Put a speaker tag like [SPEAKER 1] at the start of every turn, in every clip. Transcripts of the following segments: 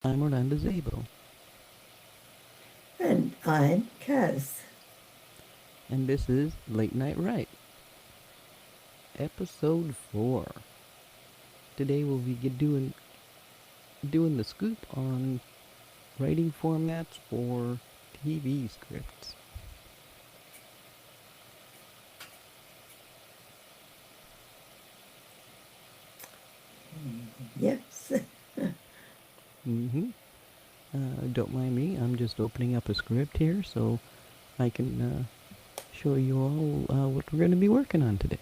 [SPEAKER 1] I'm Orlando Zabo,
[SPEAKER 2] And I'm Kaz.
[SPEAKER 1] and this is Late Night Write, episode 4. Today we'll be doing the scoop on writing formats for TV scripts.
[SPEAKER 2] Yes.
[SPEAKER 1] Mm-hmm. Don't mind me, I'm just opening up a script here so I can show you all what we're going to be working on today.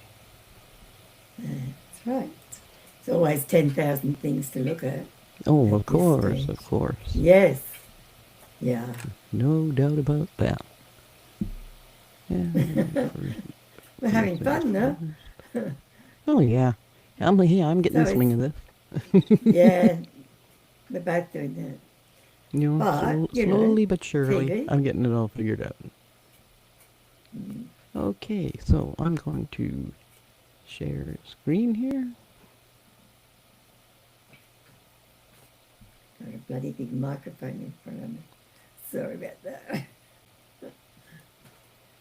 [SPEAKER 2] That's right. It's always 10,000 things to look
[SPEAKER 1] Oh,
[SPEAKER 2] at
[SPEAKER 1] of
[SPEAKER 2] this
[SPEAKER 1] course,
[SPEAKER 2] stage.
[SPEAKER 1] of course.
[SPEAKER 2] Yes. Yeah.
[SPEAKER 1] No doubt about that. And
[SPEAKER 2] We're
[SPEAKER 1] first
[SPEAKER 2] having
[SPEAKER 1] things
[SPEAKER 2] fun though.
[SPEAKER 1] first. Oh yeah, I'm getting
[SPEAKER 2] So
[SPEAKER 1] the swing
[SPEAKER 2] it's,
[SPEAKER 1] of this.
[SPEAKER 2] yeah, we're both doing that. But,
[SPEAKER 1] Slowly but surely,
[SPEAKER 2] TV.
[SPEAKER 1] I'm getting it all figured out. Okay, so I'm going to share screen here.
[SPEAKER 2] Got a bloody big microphone in front of me. Sorry about that.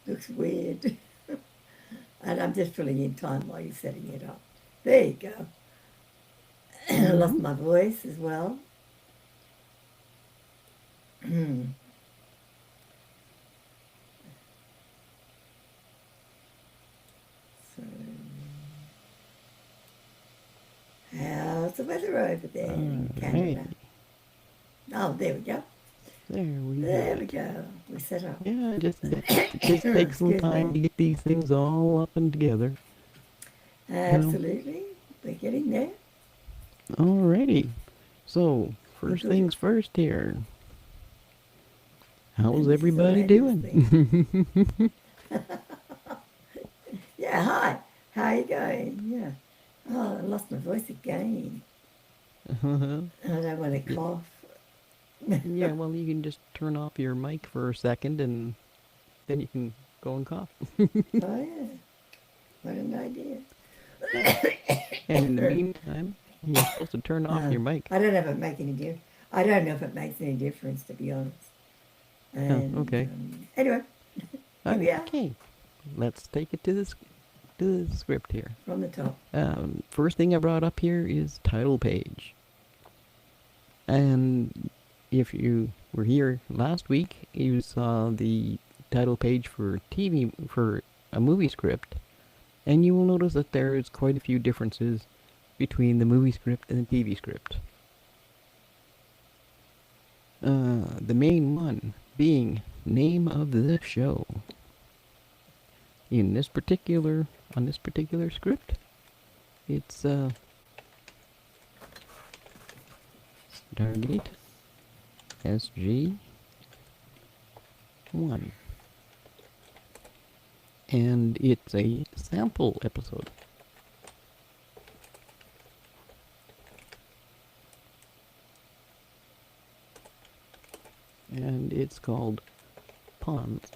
[SPEAKER 2] Looks weird. And I'm just filling in time while you're setting it up. There you go. I lost
[SPEAKER 1] Mm-hmm.
[SPEAKER 2] my voice as well. So, how's the weather over there in
[SPEAKER 1] Alright,
[SPEAKER 2] Canada? Oh, there we go.
[SPEAKER 1] there we have
[SPEAKER 2] There we
[SPEAKER 1] it.
[SPEAKER 2] go. We set up.
[SPEAKER 1] Yeah, it just takes some
[SPEAKER 2] Excuse
[SPEAKER 1] time
[SPEAKER 2] me.
[SPEAKER 1] to get these things all up and together. You know.
[SPEAKER 2] Absolutely. We're getting there.
[SPEAKER 1] Alrighty. So
[SPEAKER 2] We're
[SPEAKER 1] first
[SPEAKER 2] good.
[SPEAKER 1] things first here. How's
[SPEAKER 2] And this is
[SPEAKER 1] everybody
[SPEAKER 2] Orlando's thing.
[SPEAKER 1] doing?
[SPEAKER 2] Yeah, hi. How are you going? Yeah. Oh, I lost my voice again. I don't want to
[SPEAKER 1] yeah,
[SPEAKER 2] cough.
[SPEAKER 1] yeah, well, you can just turn off your mic for a second and then you can go and cough.
[SPEAKER 2] Oh, yeah. What an idea.
[SPEAKER 1] Yeah. And in the meantime, you're supposed to turn off your mic.
[SPEAKER 2] I don't know if it makes any difference. I don't know if it makes any difference, to be honest.
[SPEAKER 1] Oh,
[SPEAKER 2] And
[SPEAKER 1] okay.
[SPEAKER 2] anyway, here we are
[SPEAKER 1] Okay, let's take it to the script here.
[SPEAKER 2] from the top.
[SPEAKER 1] First thing I brought up here is title page. And if you were here last week, you saw the title page for a movie script, and you will notice that there is quite a few differences between the movie script and the TV script. The main one being name of the show. In this particular on this particular script, it's Stargate SG-1, and it's a sample episode. And it's called Pawns.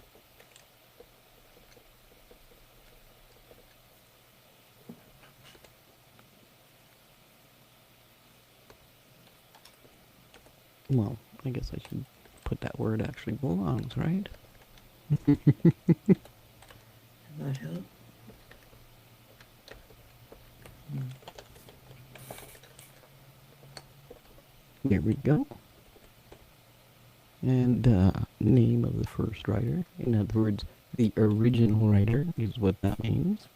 [SPEAKER 1] Well, I guess I should put that where it actually belongs, right?
[SPEAKER 2] Might help.
[SPEAKER 1] There we go. And name of the first writer. In other words, the original writer is what that means.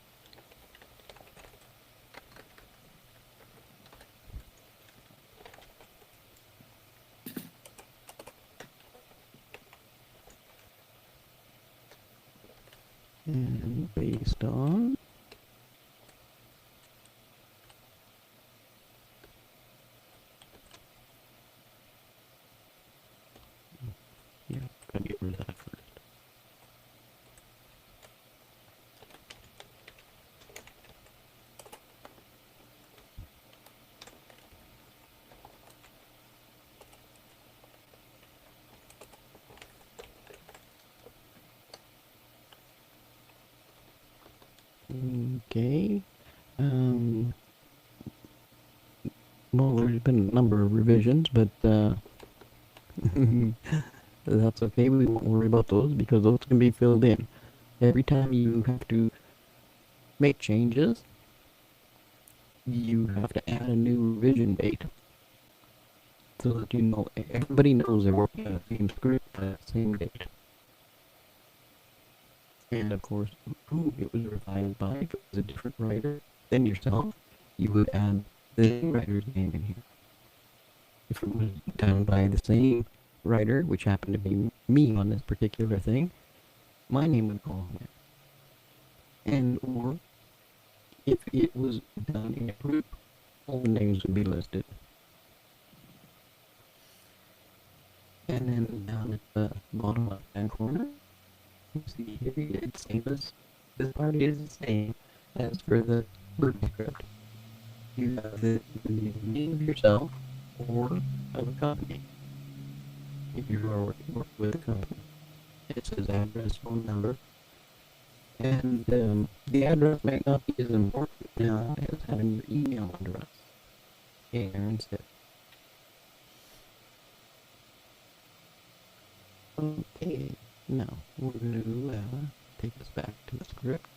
[SPEAKER 1] And based on. Yeah, gotta get rid of that first. Okay. Um, well, there's been a number of revisions, but That's okay, we won't worry about those because those can be filled in. Every time you have to make changes, you have to add a new revision date so that you know everybody knows they're working on the same script at the same date. And of course, who it was revised by. If it was a different writer than yourself, you would add the writer's name in here. If it was done by the same writer, which happened to be me on this particular thing, my name would go on there. And or if it was done in a group, all the names would be listed. And then down at the bottom left-hand corner, you see here it's same as this part is the same as for the movie script. You have the name of yourself or of a company. If you are working with a company, it says address, phone number, and the address might not be as important now as having your email address in there instead. Okay, now we're going to take us back to the script.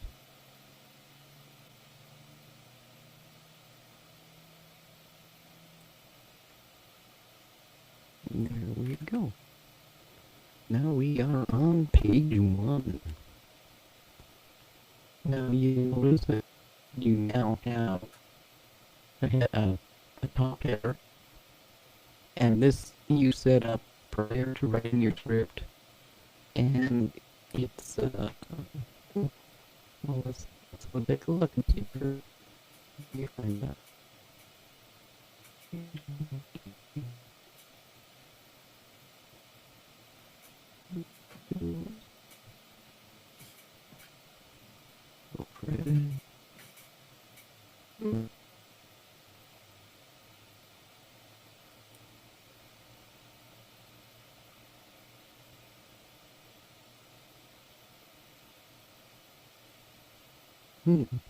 [SPEAKER 1] There we go. Now we are on page 1. Now you notice that you now have a top header, and this you set up prior to writing your script, and it's well, let's go take a look and see if you find that. Go for it.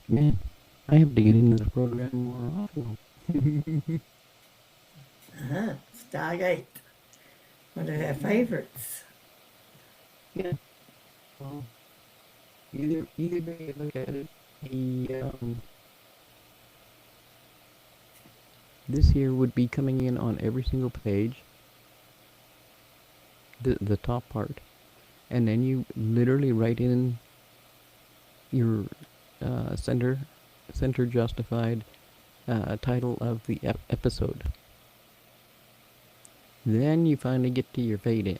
[SPEAKER 1] Man, I have to get into the program more often.
[SPEAKER 2] Stargate. One of our favourites.
[SPEAKER 1] Yeah. Well, either way you look at it, this here would be coming in on every single page, the top part, and then you literally write in your center justified title of the episode. Then you finally get to your fade in.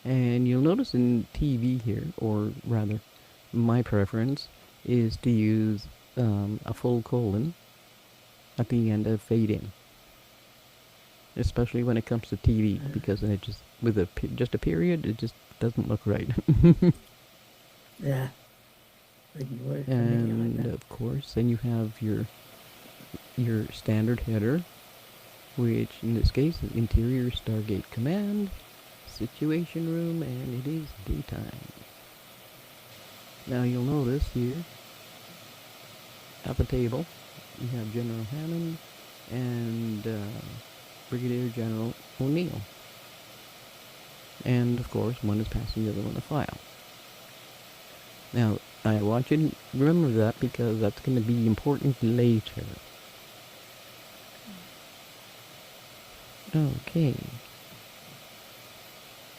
[SPEAKER 1] And you'll notice in TV here, or rather, my preference is to use a full colon at the end of fade in. Especially when it comes to TV, because then it just, with just a period, it just doesn't look right.
[SPEAKER 2] Yeah. Wouldn't work for me
[SPEAKER 1] And
[SPEAKER 2] like that.
[SPEAKER 1] of course, then you have your standard header, which in this case is Interior Stargate Command, Situation Room, and it is daytime. Now you'll notice here at the table you have General Hammond and Brigadier General O'Neill. And of course, one is passing the other one a file. Now, I want you to remember that because that's going to be important later. Okay.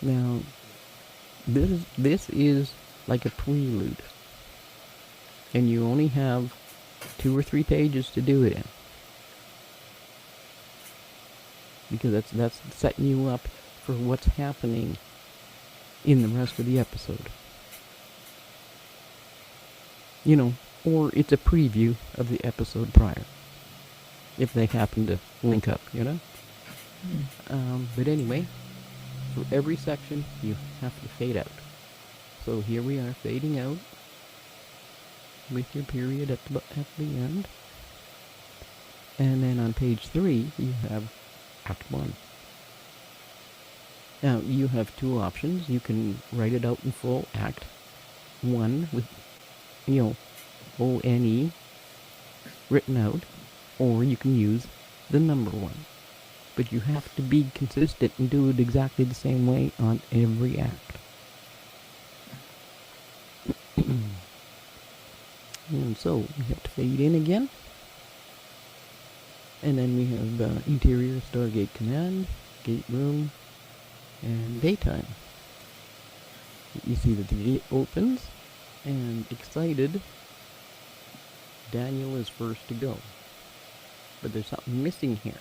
[SPEAKER 1] Now, this is like a prelude, and you only have 2 or 3 pages to do it in, because that's setting you up for what's happening in the rest of the episode. You know, or it's a preview of the episode prior, if they happen to link up, you know? But anyway, for every section, you have to fade out. So here we are fading out with your period at the end. And then on page 3, you have Act 1. Now, you have 2 options. You can write it out in full, Act 1, with, O-N-E written out, or you can use the number 1. but you have to be consistent and do it exactly the same way on every act. And so we have to fade in again. And then we have interior Stargate Command, gate room, and daytime. You see that the gate opens, and excited, Daniel is first to go. But there's something missing here.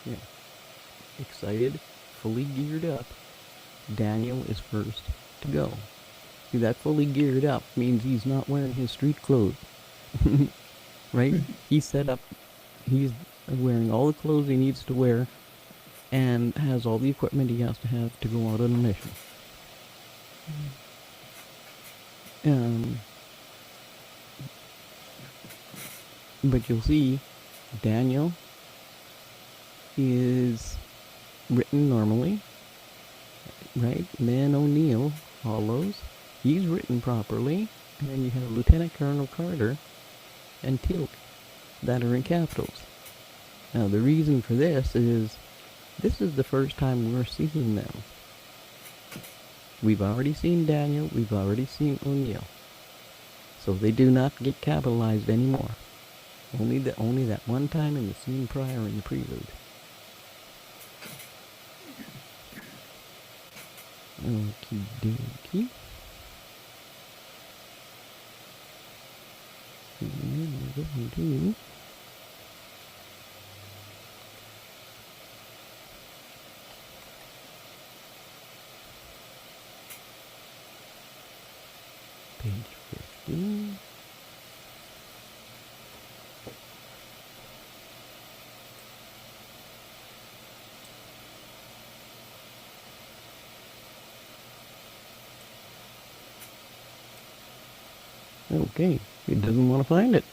[SPEAKER 1] Yeah. Excited, fully geared up, Daniel is first to go. See, that fully geared up means he's not wearing his street clothes. Right? He's set up, he's wearing all the clothes he needs to wear, and has all the equipment he has to have to go out on a mission. But you'll see, Daniel is written normally, right? Man O'Neill, Hollows, he's written properly, and then you have Lieutenant Colonel Carter and Teal'c that are in capitals. Now the reason for this is the first time we're seeing them. We've already seen Daniel, we've already seen O'Neill. So they do not get capitalized anymore. Only that one time in the scene prior in the prelude. Okie dokie. And then we're going to page 15. Okay, it doesn't want to find it.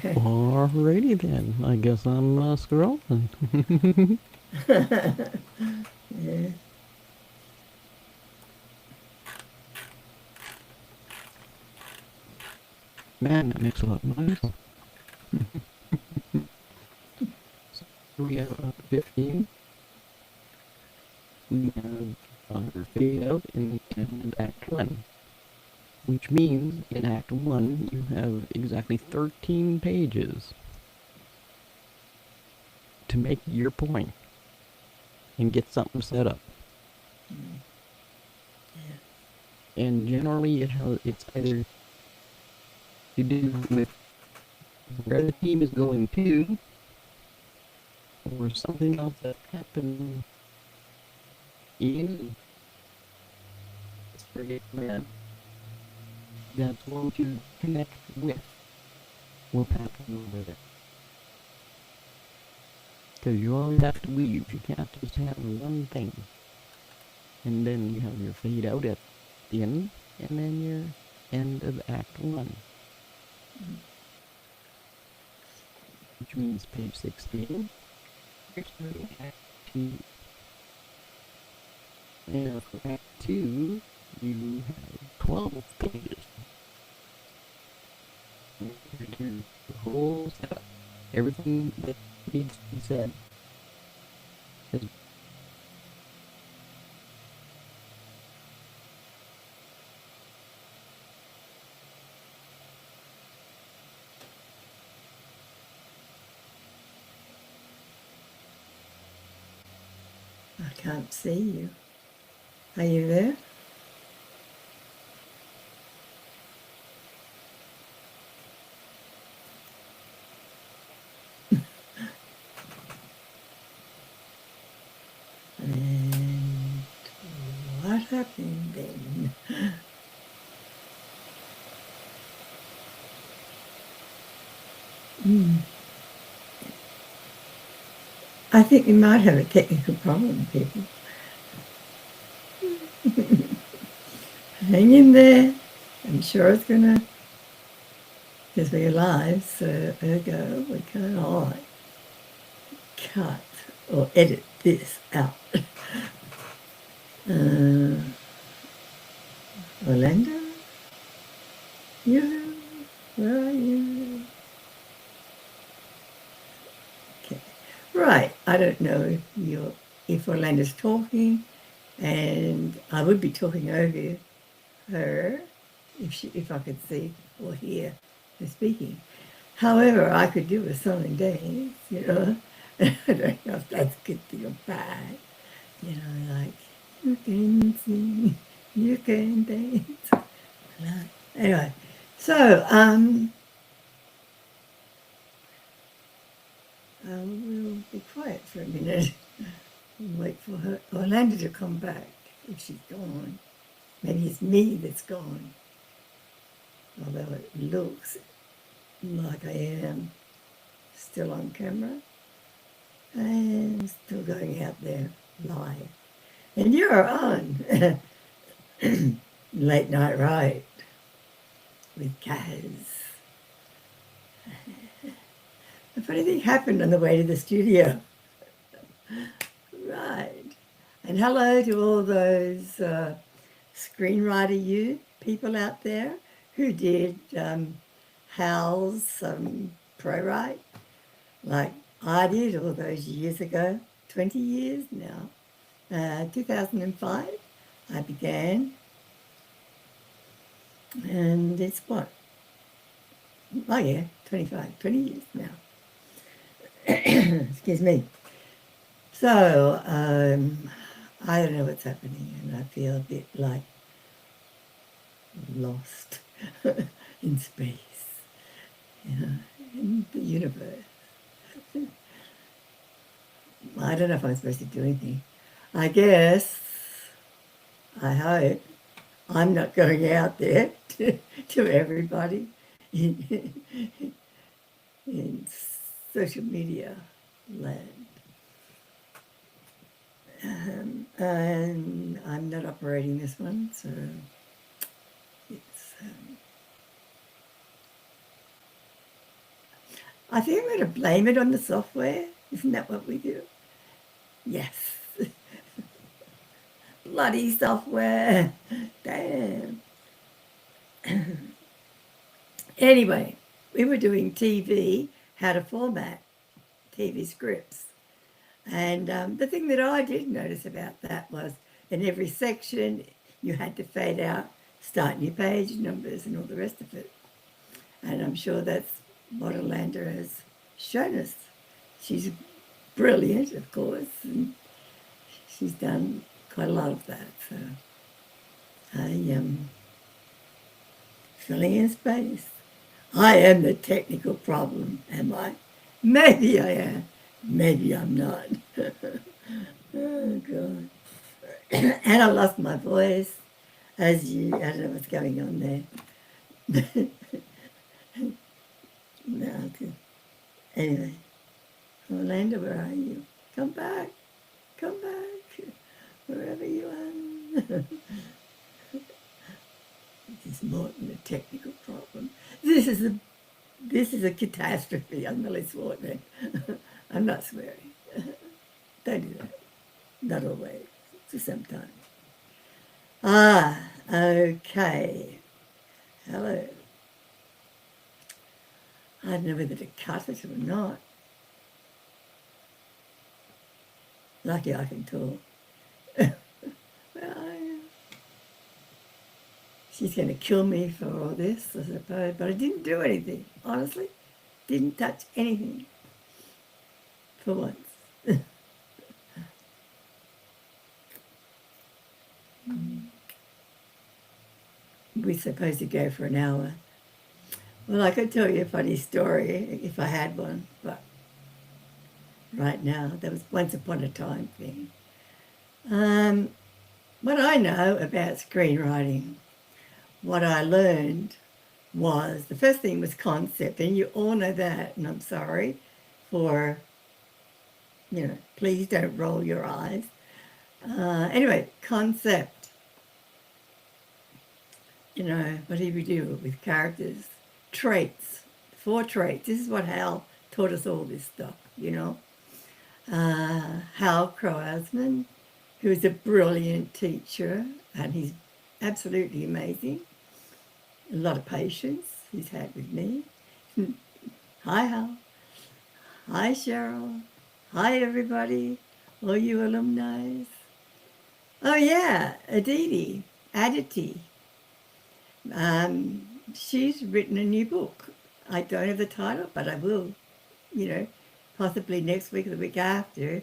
[SPEAKER 1] Alrighty then, I guess I'm scrolling.
[SPEAKER 2] Yeah.
[SPEAKER 1] Man, that makes a lot of noise. So we have 15. We have our fade out in Act 1. Which means in Act 1 you have exactly 13 pages to make your point and get something set up. Yeah. And generally it's either to do with where the team is going to, or something else that happened in Stargate Command that's going to connect with what's happening over there. Because you always have to weave. You can't just have one thing. And then you have your fade out at the end, and then your end of Act 1. Which means page 16. You're starting Act 2. And for Act 2, you have 12 pages. You do the whole setup. Everything that needs to be said.
[SPEAKER 2] I can't see you. Are you there? And what happened then? I think we might have a technical problem, people. Hang in there. I'm sure it's gonna, because we're live, so ergo we can't hide. Cut. or edit this out. Orlando? You? Where are you? Okay. Right. I don't know if Orlando's talking, and I would be talking over her if I could see or hear her speaking. However, I could do a song and dance, you know. I don't know if that's a good thing or bad. You know, like, you can sing, you can dance. Anyway, so we'll be quiet for a minute and wait for her, Orlando to come back if she's gone. Maybe it's me that's gone, although it looks like I am still on camera and still going out there live. And you're on Late Night Ride with Kaz. A funny thing happened on the way to the studio. Right. And hello to all those screenwriter people out there who did Hal's pro-write, like I did all those years ago, 20 years now. 2005 I began, and it's what? Oh yeah, 20 years now. Excuse me. So, I don't know what's happening, and I feel a bit like lost in space, you know, in the universe. I don't know if I'm supposed to do anything. I guess, I hope, I'm not going out there to everybody in social media land. And I'm not operating this one, so it's... I think I'm going to blame it on the software. Isn't that what we do? Yes. Bloody software. Damn. Anyway, we were doing TV, how to format TV scripts. And the thing that I did notice about that was in every section you had to fade out, start new page numbers and all the rest of it. And I'm sure that's what Orlando has shown us. She's brilliant, of course, and she's done quite a lot of that. So I am filling in space. I am the technical problem, am I? Maybe I am. Maybe I'm not. Oh, God. And I lost my voice, I don't know what's going on there. No, anyway, Orlando, where are you? Come back, wherever you are. This is more than a technical problem. This is a catastrophe. I'm really swearing. I'm not swearing. Don't do that. Not always. Just sometimes. Okay. Hello. I don't know whether to cut it or not. Lucky I can talk. Well, she's going to kill me for all this, I suppose. But I didn't do anything, honestly. Didn't touch anything. For once. We're supposed to go for an hour. Well, I could tell you a funny story if I had one, but right now, that was once upon a time thing. What I know about screenwriting, what I learned was, the first thing was concept, and you all know that, and I'm sorry for, please don't roll your eyes. Anyway, concept. What do we do with characters? Traits, 4 traits. This is what Hal taught us all this stuff, Hal Croasman, who is a brilliant teacher, and he's absolutely amazing. A lot of patience he's had with me. Hi, Hal. Hi, Cheryl. Hi, everybody. All you alumni. Oh, yeah, Aditi. She's written a new book. I don't have the title, but I will, possibly next week or the week after.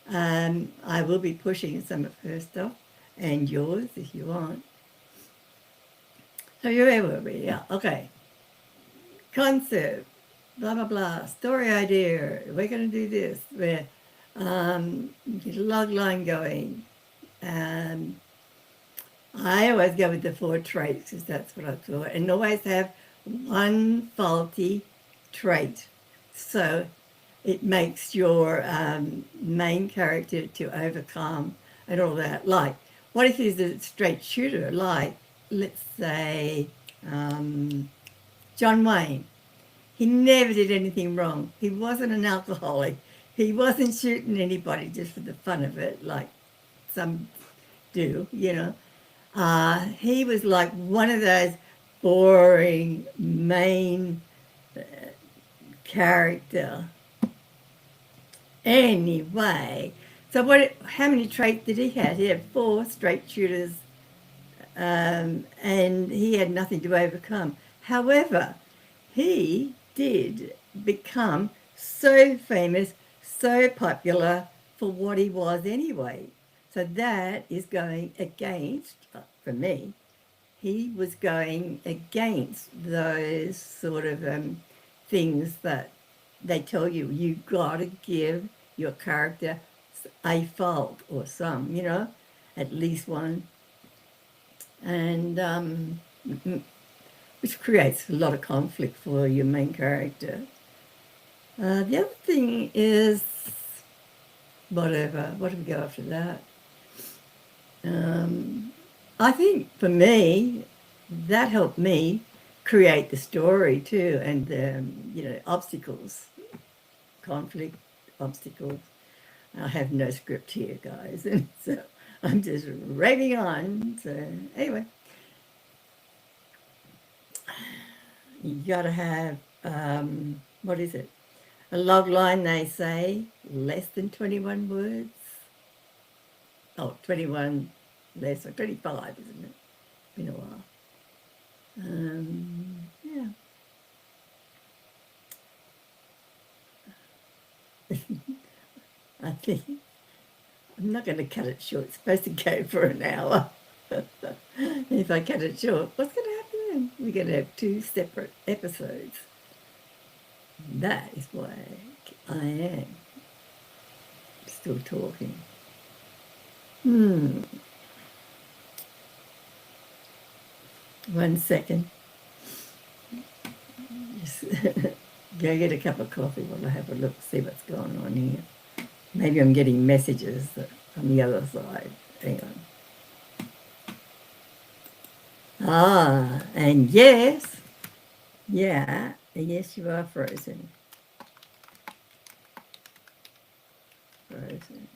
[SPEAKER 2] I will be pushing some of her stuff and yours if you want. So you're where were we? Yeah, okay. Concept, blah, blah, blah, story idea. We're going to do this. We're get a log line going. I always go with the 4 traits because that's what I thought, and always have one faulty trait. So it makes your main character to overcome and all that. Like, what if he's a straight shooter? Like, let's say John Wayne. He never did anything wrong. He wasn't an alcoholic. He wasn't shooting anybody just for the fun of it, like some do, he was like one of those boring main character. Anyway, so how many traits did he have? He had 4 straight shooters, and he had nothing to overcome. However, he did become so famous, so popular for what he was anyway. So that is going against, for me, he was going against those sort of things that they tell you. You got to give your character a fault or some, at least one. And which creates a lot of conflict for your main character. The other thing is, what do we go after that? I think for me, that helped me create the story too, and obstacles, conflict, obstacles. I have no script here, guys, and so I'm just raving on. So anyway, you got to have what is it? A log line, they say, less than 21 words. Oh, 21 less, or 25, isn't it? Been a while. Yeah. I think I'm not going to cut it short. It's supposed to go for an hour. If I cut it short, what's going to happen then? We're going to have 2 separate episodes. That is why I am still talking. 1 second. Just go get a cup of coffee while I have a look, see what's going on here. Maybe I'm getting messages on the other side. Hang on. And yes, you are frozen. Frozen.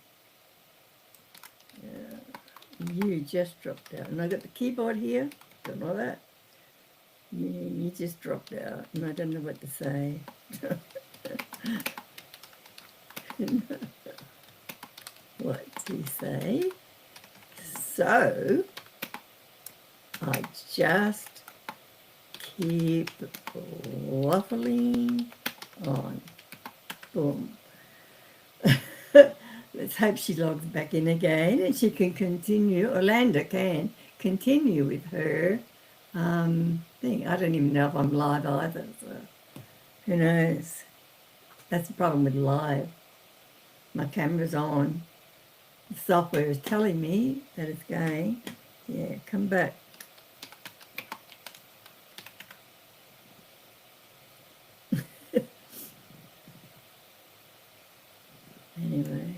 [SPEAKER 2] You just dropped out. And I got the keyboard here. Don't know that. You just dropped out. And I don't know what to say. What to say? So, I just keep waffling on. Boom. Let's hope she logs back in again and she can continue, Orlando can continue with her thing. I don't even know if I'm live either, so who knows. That's the problem with live. My camera's on. The software is telling me that it's going. Yeah, come back. Anyway,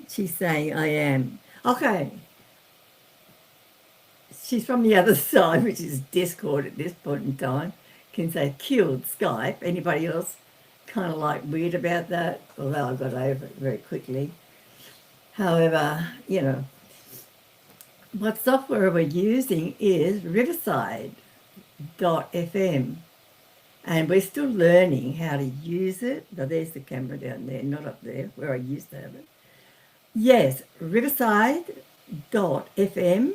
[SPEAKER 2] she's saying I am. Okay. She's from the other side, which is Discord at this point in time. Can say killed Skype. Anybody else kind of like weird about that, although I got over it very quickly. However, what software we're using is Riverside.fm, and we're still learning how to use it. Now, there's the camera down there, not up there where I used to have it. Yes, Riverside.fm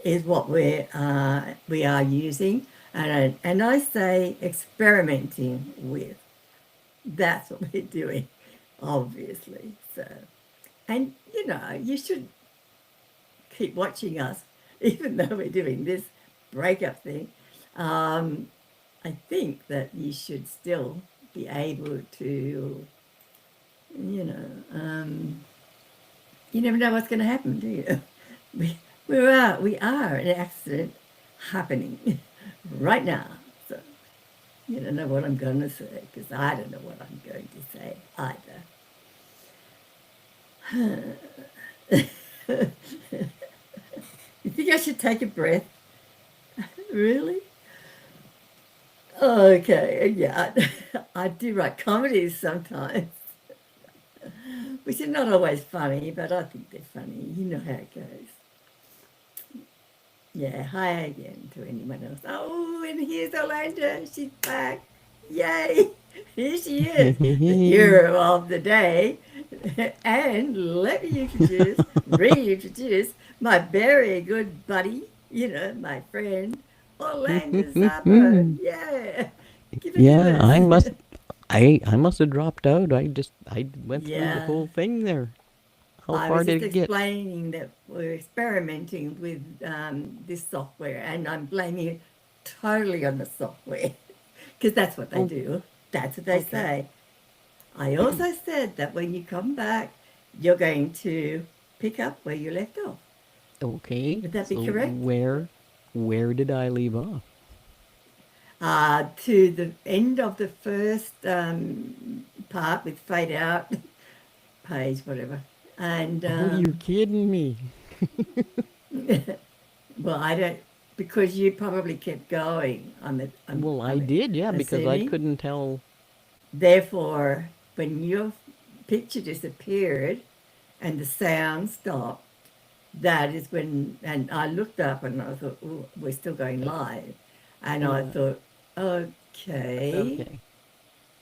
[SPEAKER 2] is what we are using, and I say experimenting with. That's what we're doing, obviously. So, and you should keep watching us, even though we're doing this breakup thing. I think that you should still be able to, you never know what's going to happen, do you? We are an accident happening right now. So you don't know what I'm going to say, because I don't know what I'm going to say either. You think I should take a breath? Really? Okay, yeah. I do write comedies sometimes, which are not always funny, but I think they're funny. You know how it goes. Yeah, hi again to anyone else. Oh, and here's Orlando. She's back. Yay! Here she is, the hero of the day. And let me reintroduce my very good buddy, my friend, Orlando Zappa. Yeah. Give it
[SPEAKER 1] Yeah,
[SPEAKER 2] to us.
[SPEAKER 1] I must have dropped out. I went through the
[SPEAKER 2] Yeah.
[SPEAKER 1] whole thing there. How
[SPEAKER 2] I
[SPEAKER 1] far
[SPEAKER 2] was
[SPEAKER 1] did
[SPEAKER 2] just
[SPEAKER 1] it get?
[SPEAKER 2] explaining that we're experimenting with this software, and I'm blaming it totally on the software because that's what they
[SPEAKER 1] Oh,
[SPEAKER 2] do. That's what they
[SPEAKER 1] okay.
[SPEAKER 2] say. I also said that when you come back, you're going to pick up where you left off.
[SPEAKER 1] Okay.
[SPEAKER 2] Would that be
[SPEAKER 1] So
[SPEAKER 2] correct?
[SPEAKER 1] where did I leave off?
[SPEAKER 2] To the end of the first part with fade out, page, whatever. And
[SPEAKER 1] Oh, you're kidding me.
[SPEAKER 2] well, I don't, because you probably kept going.
[SPEAKER 1] Well, I
[SPEAKER 2] I'm
[SPEAKER 1] did, yeah, because I
[SPEAKER 2] assuming.
[SPEAKER 1] couldn't tell.
[SPEAKER 2] Therefore, when your picture disappeared and the sound stopped, that is when, and I looked up and I thought, oh, we're still going live. And I
[SPEAKER 1] Yeah.
[SPEAKER 2] thought, okay.
[SPEAKER 1] Okay.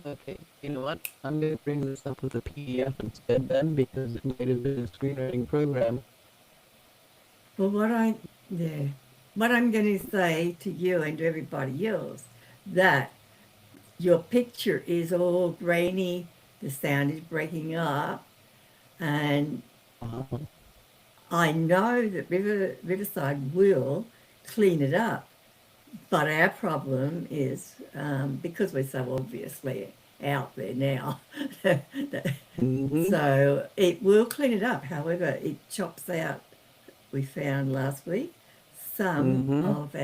[SPEAKER 1] Okay. You know what? I'm gonna bring this up with a PDF instead then because it might have been a screenwriting program.
[SPEAKER 2] Well, yeah, what I'm going to say to you and to everybody else, that your picture is all grainy, the sound is breaking up, and
[SPEAKER 1] Uh,
[SPEAKER 2] I know that Riverside will clean it up. But our problem is because we're so obviously out there now,
[SPEAKER 1] mm-hmm.
[SPEAKER 2] so it will clean it up. However, it chops out. We found last week some
[SPEAKER 1] Mm-hmm.
[SPEAKER 2] of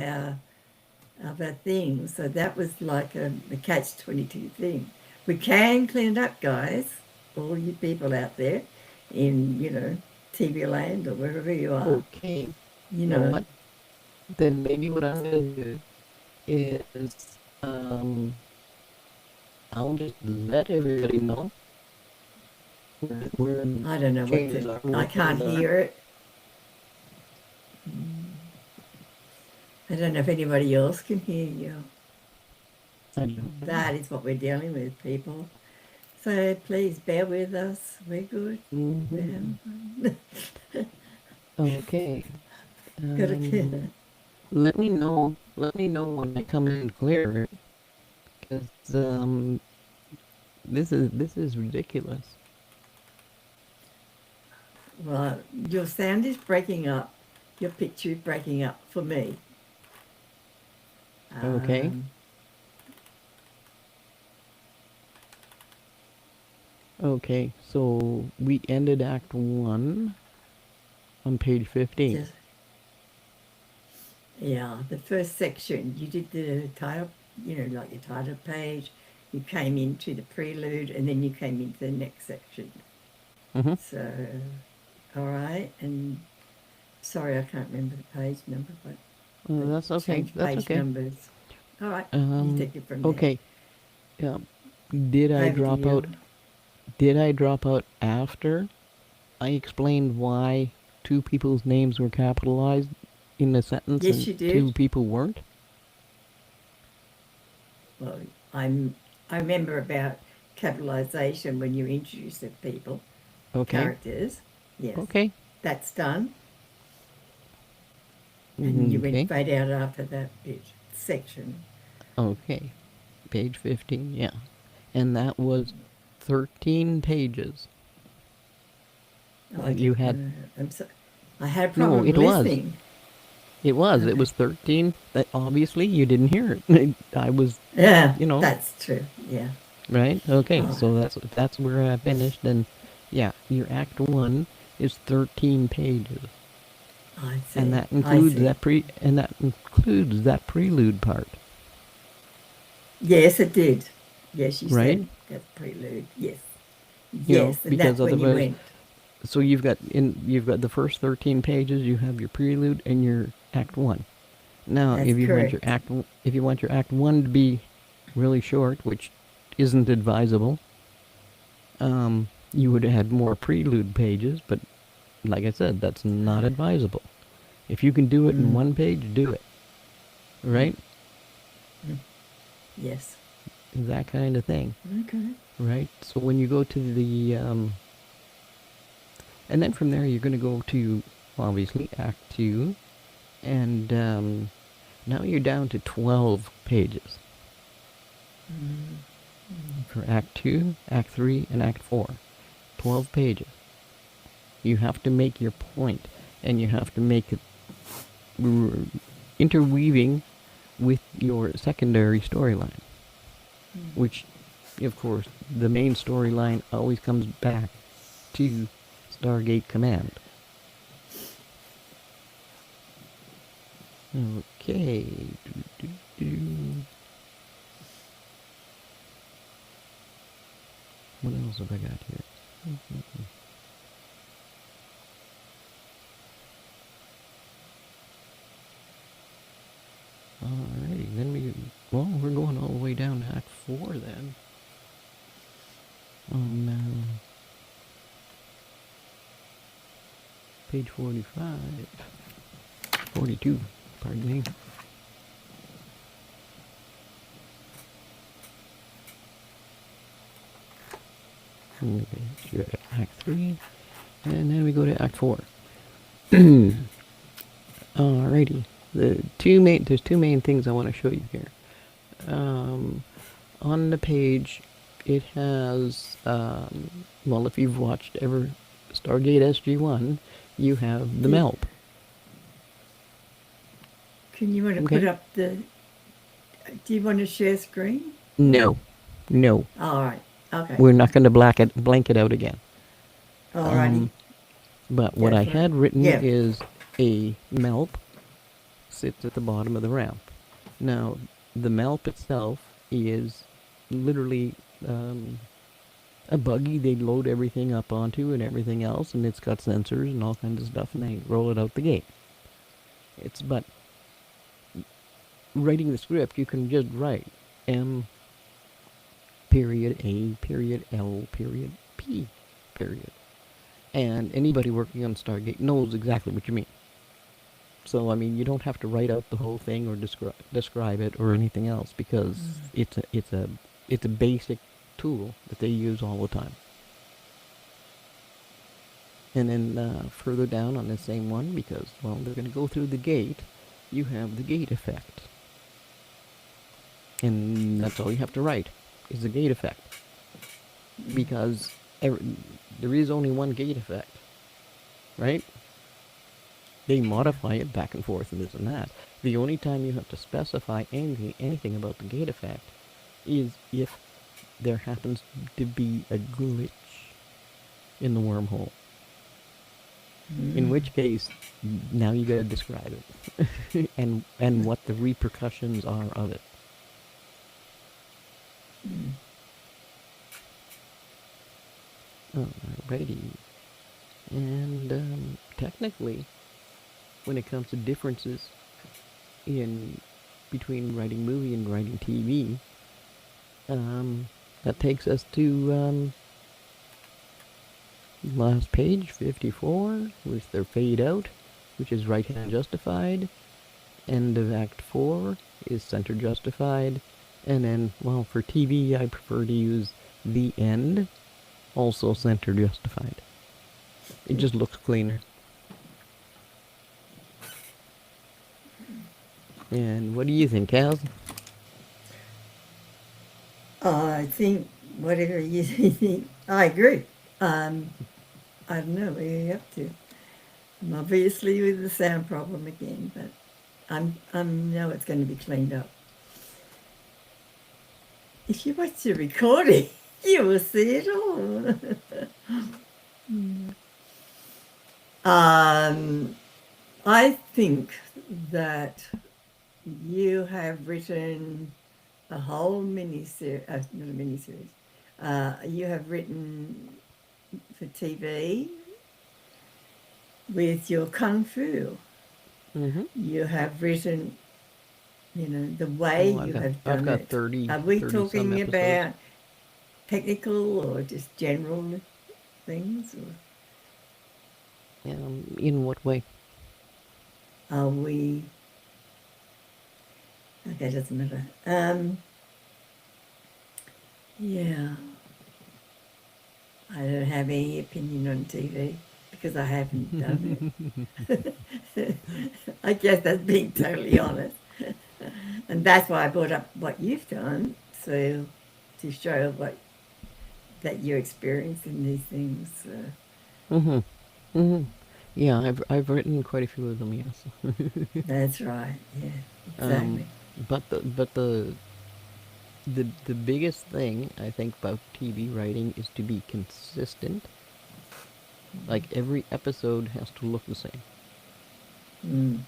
[SPEAKER 2] our things. So that was like a catch-22 thing. We can clean it up, guys. All you people out there in TV land or wherever you are,
[SPEAKER 1] Okay.
[SPEAKER 2] you
[SPEAKER 1] You know
[SPEAKER 2] know.
[SPEAKER 1] what? Then maybe what I'm gonna do is I'll just let everybody know where the
[SPEAKER 2] I don't know what
[SPEAKER 1] changes
[SPEAKER 2] to.
[SPEAKER 1] are,
[SPEAKER 2] I
[SPEAKER 1] what
[SPEAKER 2] can't
[SPEAKER 1] things are.
[SPEAKER 2] hear it. I don't know if anybody else can hear you.
[SPEAKER 1] I don't know.
[SPEAKER 2] That is what we're dealing with, people. So please bear with us. We're good. We're
[SPEAKER 1] Mm-hmm.
[SPEAKER 2] having fun.
[SPEAKER 1] Okay.
[SPEAKER 2] Gotta get.
[SPEAKER 1] Let me know. Let me know when I come in clear, because this is ridiculous.
[SPEAKER 2] Well, your sound is breaking up. Your picture is breaking up for me.
[SPEAKER 1] Okay.
[SPEAKER 2] Um,
[SPEAKER 1] Okay. So we ended Act One on page 15.
[SPEAKER 2] just yeah, the first section you did the title, like your title page. You came into the prelude, and then you came into the next section.
[SPEAKER 1] Mm-hmm.
[SPEAKER 2] So, all right, and sorry, I can't remember the page number, but they
[SPEAKER 1] That's okay.
[SPEAKER 2] change
[SPEAKER 1] That's
[SPEAKER 2] page
[SPEAKER 1] okay.
[SPEAKER 2] numbers. All right, you
[SPEAKER 1] Um.
[SPEAKER 2] take it from there.
[SPEAKER 1] Okay. Yeah. Did I
[SPEAKER 2] Over to
[SPEAKER 1] drop out?
[SPEAKER 2] you.
[SPEAKER 1] Did I drop out after I explained why two people's names were capitalized in a sentence
[SPEAKER 2] Yes,
[SPEAKER 1] and
[SPEAKER 2] you
[SPEAKER 1] two
[SPEAKER 2] did.
[SPEAKER 1] people weren't?
[SPEAKER 2] Well, I remember about capitalisation when you introduce the people,
[SPEAKER 1] Okay.
[SPEAKER 2] characters. Yes,
[SPEAKER 1] Okay.
[SPEAKER 2] that's done. And you went
[SPEAKER 1] Okay.
[SPEAKER 2] fade out after that bit section.
[SPEAKER 1] Okay. Page 15, yeah. And that was 13 pages
[SPEAKER 2] Oh, I
[SPEAKER 1] that you
[SPEAKER 2] did.
[SPEAKER 1] had.
[SPEAKER 2] I'm so. I had a
[SPEAKER 1] No,
[SPEAKER 2] problem
[SPEAKER 1] it was.
[SPEAKER 2] listening.
[SPEAKER 1] It was. It
[SPEAKER 2] Okay.
[SPEAKER 1] was 13. That obviously you didn't hear it. I was,
[SPEAKER 2] Yeah,
[SPEAKER 1] you know,
[SPEAKER 2] that's true. Yeah.
[SPEAKER 1] right? Okay,
[SPEAKER 2] Oh,
[SPEAKER 1] so that's where I finished, and yeah, your act 1 is 13 pages.
[SPEAKER 2] I
[SPEAKER 1] And
[SPEAKER 2] see.
[SPEAKER 1] that
[SPEAKER 2] I
[SPEAKER 1] includes
[SPEAKER 2] see.
[SPEAKER 1] that prelude part,
[SPEAKER 2] Yes, it did. Yes, you
[SPEAKER 1] right?
[SPEAKER 2] said that's prelude. Yes.
[SPEAKER 1] You know,
[SPEAKER 2] Yes, and
[SPEAKER 1] because
[SPEAKER 2] that's when you
[SPEAKER 1] otherwise,
[SPEAKER 2] went.
[SPEAKER 1] so you've got the first 13 pages, you have your prelude and your act 1. Now,
[SPEAKER 2] That's correct.
[SPEAKER 1] if you want your act 1 to be really short, which isn't advisable, you would add more prelude pages, but like I said, that's not advisable. If you can do it in
[SPEAKER 2] Mm,
[SPEAKER 1] one page, do it, right?
[SPEAKER 2] mm, yes.
[SPEAKER 1] That kind of thing,
[SPEAKER 2] Okay.
[SPEAKER 1] right? So when you go to and then from there you're going to go to, obviously, Act 2, and now you're down to 12 pages
[SPEAKER 2] Mm,
[SPEAKER 1] for Act 2, Act 3, and Act 4. 12 pages. You have to make your point, and you have to make it interweaving with your secondary storyline, which, of course, the main storyline always comes back to Stargate Command. Okay. What else have I got here? Alrighty, then we're going all the way down to Act 4 then. On page 45. 42, pardon me. Okay, so you go to Act 3, and then we go to Act 4. Alrighty. There's two main things I want to show you here. Um, on the page, it has, well, if you've watched ever Stargate SG-1, you have the
[SPEAKER 2] yeah.
[SPEAKER 1] MELP.
[SPEAKER 2] Can you want to put
[SPEAKER 1] Okay?
[SPEAKER 2] up the? Do you want to share screen?
[SPEAKER 1] No. No.
[SPEAKER 2] All right. Okay.
[SPEAKER 1] We're not going to blank it out again.
[SPEAKER 2] Alrighty.
[SPEAKER 1] Um, but what
[SPEAKER 2] Go
[SPEAKER 1] I
[SPEAKER 2] for it.
[SPEAKER 1] had written
[SPEAKER 2] Yeah.
[SPEAKER 1] is a MELP sits at the bottom of the ramp. Now, the MELP itself is literally a buggy they load everything up onto and everything else, and it's got sensors and all kinds of stuff, and they roll it out the gate. But writing the script, you can just write M period A period L period P period. And anybody working on Stargate knows exactly what you mean. So I mean, you don't have to write out the whole thing or describe it or anything else, because it's a basic tool that they use all the time. And then further down on the same one, because well, they're going to go through the gate, you have the gate effect, and that's all you have to write is the gate effect, because there is only one gate effect, right? They modify it back and forth and this and that. The only time you have to specify anything about the gate effect is if there happens to be a glitch in the wormhole. In which case, now you gotta describe it and what the repercussions are of it. Alrighty. And technically, when it comes to differences in between writing movie and writing TV, that takes us to last page, 54, with their fade out, which is right hand justified. End of Act 4 is center justified. And then, well, for TV, I prefer to use the end, also center justified. It just looks cleaner. And what do you think, Kaz?
[SPEAKER 2] I think whatever you think, I agree. I don't know, what are you up to? I'm obviously with the sound problem again, but I know it's going to be cleaned up. If you watch the recording, you will see it all. I think that you have written a whole mini-series, not a mini-series, you have written for TV with your Kung Fu.
[SPEAKER 1] Mm-hmm.
[SPEAKER 2] You have written, the way
[SPEAKER 1] Oh,
[SPEAKER 2] you have done
[SPEAKER 1] I've got
[SPEAKER 2] it.
[SPEAKER 1] 30,
[SPEAKER 2] Are we
[SPEAKER 1] 30 some
[SPEAKER 2] talking
[SPEAKER 1] episodes.
[SPEAKER 2] about technical or just general things? Or
[SPEAKER 1] In what way?
[SPEAKER 2] are we... Okay, it doesn't matter. Yeah. I don't have any opinion on TV because I haven't done it. I guess that's being totally honest. And that's why I brought up what you've done, so to show that you're experiencing these things.
[SPEAKER 1] Mm-hmm. Mm-hmm. Yeah, I've written quite a few of them, yes.
[SPEAKER 2] That's right. Yeah,
[SPEAKER 1] um,
[SPEAKER 2] exactly.
[SPEAKER 1] but the biggest thing I think about TV writing is to be consistent. Like every episode has to look the same,
[SPEAKER 2] Mm.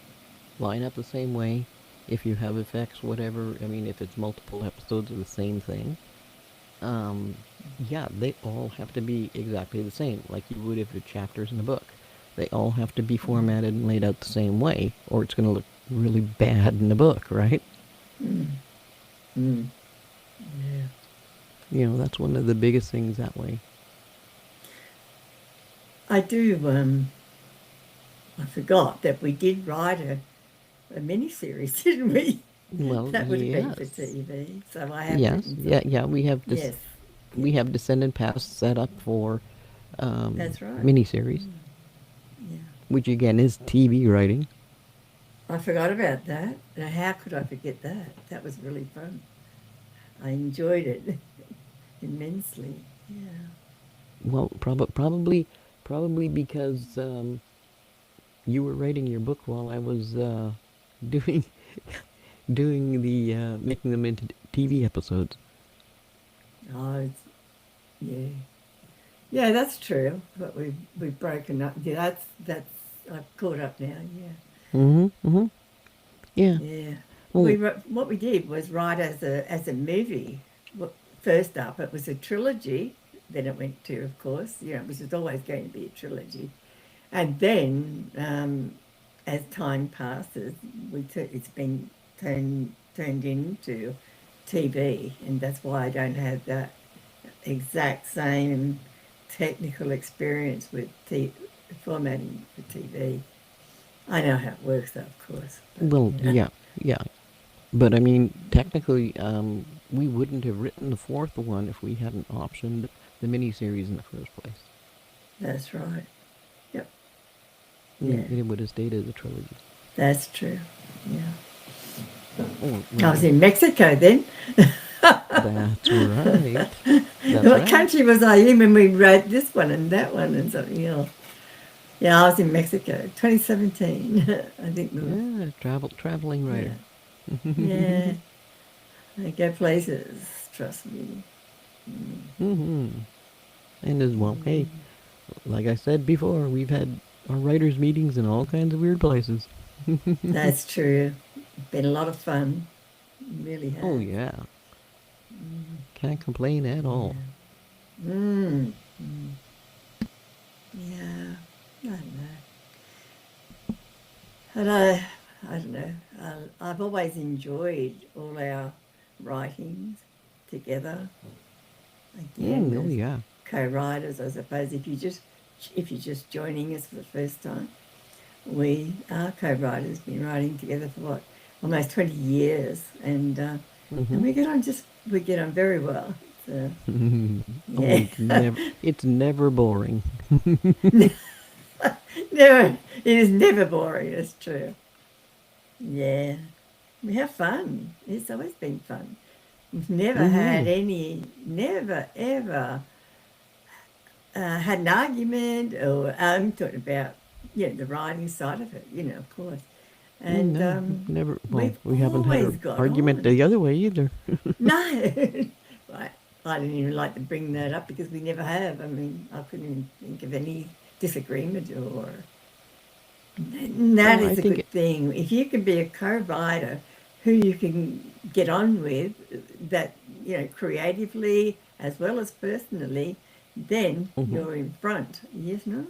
[SPEAKER 1] line up the same way. If you have effects, whatever. I mean, if it's multiple episodes of the same thing, um, yeah, they all have to be exactly the same, like you would if the chapters in a book. They all have to be formatted and laid out the same way, or it's going to look really bad in the book, right?
[SPEAKER 2] Mm. Mm. Yeah.
[SPEAKER 1] That's one of the biggest things that way.
[SPEAKER 2] I do. I forgot that we did write a mini-series, didn't we?
[SPEAKER 1] Well,
[SPEAKER 2] That would have been for
[SPEAKER 1] yes,
[SPEAKER 2] TV. So I have
[SPEAKER 1] yes,
[SPEAKER 2] written
[SPEAKER 1] yeah,
[SPEAKER 2] some.
[SPEAKER 1] yeah. We have this.
[SPEAKER 2] Yes. Yeah.
[SPEAKER 1] We have Descendant Pass set up for
[SPEAKER 2] That's right.
[SPEAKER 1] miniseries,
[SPEAKER 2] Yeah.
[SPEAKER 1] which again is TV writing.
[SPEAKER 2] I forgot about that. Now, how could I forget that? That was really fun. I enjoyed it immensely. Yeah.
[SPEAKER 1] Well, probably because you were writing your book while I was doing doing the making them into TV episodes.
[SPEAKER 2] Oh, yeah. Yeah, that's true. But we've broken up. Yeah, that's I've caught up now. Yeah.
[SPEAKER 1] Mm-hmm. Mm-hmm. Yeah.
[SPEAKER 2] Yeah.
[SPEAKER 1] Well,
[SPEAKER 2] What we did was write as a movie. First up, it was a trilogy. Then it went to, of course, it was just always going to be a trilogy. And then, as time passes, it's been turned into TV, and that's why I don't have that exact same technical experience with formatting for TV. I know how it works, though, of course. But,
[SPEAKER 1] well, yeah, yeah. But I mean, technically, we wouldn't have written the fourth one if we hadn't optioned the miniseries in the first place.
[SPEAKER 2] that's right. Yep. Yeah,
[SPEAKER 1] It would have stayed as a trilogy.
[SPEAKER 2] that's true. Yeah.
[SPEAKER 1] Oh,
[SPEAKER 2] I was
[SPEAKER 1] well,
[SPEAKER 2] in Mexico then.
[SPEAKER 1] that's right. That's
[SPEAKER 2] What
[SPEAKER 1] right.
[SPEAKER 2] country was I in when we wrote this one and that one and something else? Yeah, I was in Mexico, 2017. I think we were,
[SPEAKER 1] Yeah, traveling
[SPEAKER 2] yeah.
[SPEAKER 1] writer.
[SPEAKER 2] Yeah, I go places, trust me.
[SPEAKER 1] Mm-hmm. And as well, hey, like I said before, we've had our writers' meetings in all kinds of weird places.
[SPEAKER 2] That's true. Been a lot of fun. Really
[SPEAKER 1] Oh
[SPEAKER 2] has.
[SPEAKER 1] yeah, can't complain at all.
[SPEAKER 2] Yeah. Mm. Mm. Yeah. I don't know. And I don't know. I've always enjoyed all our writings together. again
[SPEAKER 1] Oh
[SPEAKER 2] as
[SPEAKER 1] yeah.
[SPEAKER 2] co-writers, I suppose. If you're just joining us for the first time, we are co-writers. Been writing together for what, almost 20 years, and
[SPEAKER 1] Mhm.
[SPEAKER 2] we get on very well. So
[SPEAKER 1] Oh,
[SPEAKER 2] yeah,
[SPEAKER 1] it's never boring.
[SPEAKER 2] never. It is never boring. It's true. Yeah, we have fun. It's always been fun. We've never had
[SPEAKER 1] Mhm.
[SPEAKER 2] any, never ever had an argument, or I'm talking about, the writing side of it, of course. And
[SPEAKER 1] No, never. Well,
[SPEAKER 2] we've
[SPEAKER 1] we haven't had
[SPEAKER 2] always
[SPEAKER 1] an
[SPEAKER 2] got
[SPEAKER 1] argument
[SPEAKER 2] on.
[SPEAKER 1] the other way either.
[SPEAKER 2] No, right. I didn't even like to bring that up because we never have. I mean, I couldn't even think of any disagreement or. And that
[SPEAKER 1] Well,
[SPEAKER 2] is
[SPEAKER 1] I
[SPEAKER 2] a
[SPEAKER 1] think
[SPEAKER 2] good thing. If you can be a co-writer who you can get on with, that creatively as well as personally, then
[SPEAKER 1] mhm.
[SPEAKER 2] you're in front. Yes, no,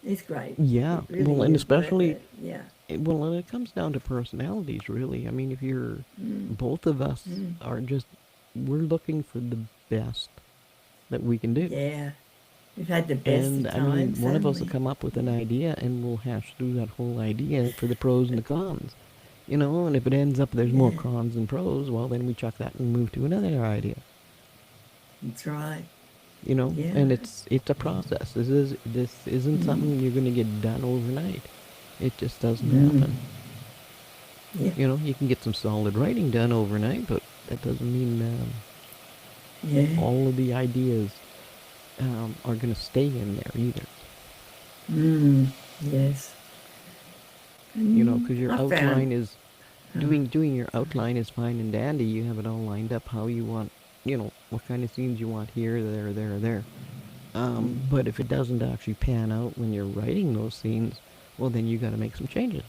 [SPEAKER 2] it's great.
[SPEAKER 1] Yeah.
[SPEAKER 2] It
[SPEAKER 1] Well,
[SPEAKER 2] really
[SPEAKER 1] and
[SPEAKER 2] is worth
[SPEAKER 1] especially
[SPEAKER 2] it. Yeah.
[SPEAKER 1] well, and it comes down to personalities, really. I mean, if you're
[SPEAKER 2] Mm,
[SPEAKER 1] both of us
[SPEAKER 2] mm,
[SPEAKER 1] are just we're looking for the best that we can do.
[SPEAKER 2] yeah. We've had the best
[SPEAKER 1] And
[SPEAKER 2] of
[SPEAKER 1] I mean,
[SPEAKER 2] times,
[SPEAKER 1] one of
[SPEAKER 2] haven't
[SPEAKER 1] us will
[SPEAKER 2] we?
[SPEAKER 1] come up with an
[SPEAKER 2] Yeah.
[SPEAKER 1] idea and we'll hash through that whole idea for the pros and the cons. And if it ends up there's more
[SPEAKER 2] Yeah.
[SPEAKER 1] cons than pros, well, then we chuck that and move to another idea.
[SPEAKER 2] That's right. Yeah.
[SPEAKER 1] And it's a process. This isn't
[SPEAKER 2] Mm,
[SPEAKER 1] something you're going to get done overnight. It just doesn't
[SPEAKER 2] mm,
[SPEAKER 1] happen.
[SPEAKER 2] yeah.
[SPEAKER 1] You can get some solid writing done overnight, but that doesn't mean
[SPEAKER 2] Yeah.
[SPEAKER 1] all of the ideas are going to stay in there either.
[SPEAKER 2] Mm, yes.
[SPEAKER 1] Because your
[SPEAKER 2] I found.
[SPEAKER 1] outline is doing your outline is fine and dandy. You have it all lined up how you want. What kind of scenes you want here, there, there. But if it doesn't actually pan out when you're writing those scenes, well, then you got to make some changes.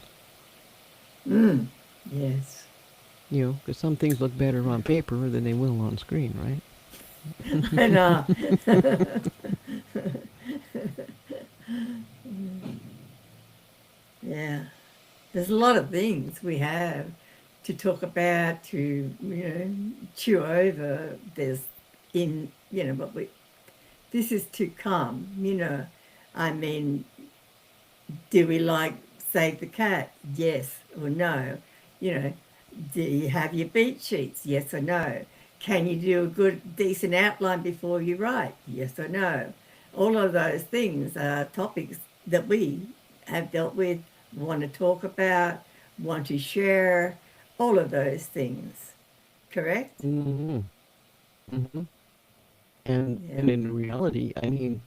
[SPEAKER 2] Mm, yes.
[SPEAKER 1] Because some things look better on paper than they will on screen, right?
[SPEAKER 2] I know. Yeah. There's a lot of things we have to talk about, to, chew over. There's but this is to come, I mean, do we like Save the Cat? Yes or no? You know, do you have your beat sheets? Yes or no? Can you do a good, decent outline before you write? Yes or no? All of those things are topics that we have dealt with, want to talk about, want to share, all of those things. Correct?
[SPEAKER 1] Mm-hmm. Mm-hmm. And
[SPEAKER 2] Yeah.
[SPEAKER 1] and in reality, I mean,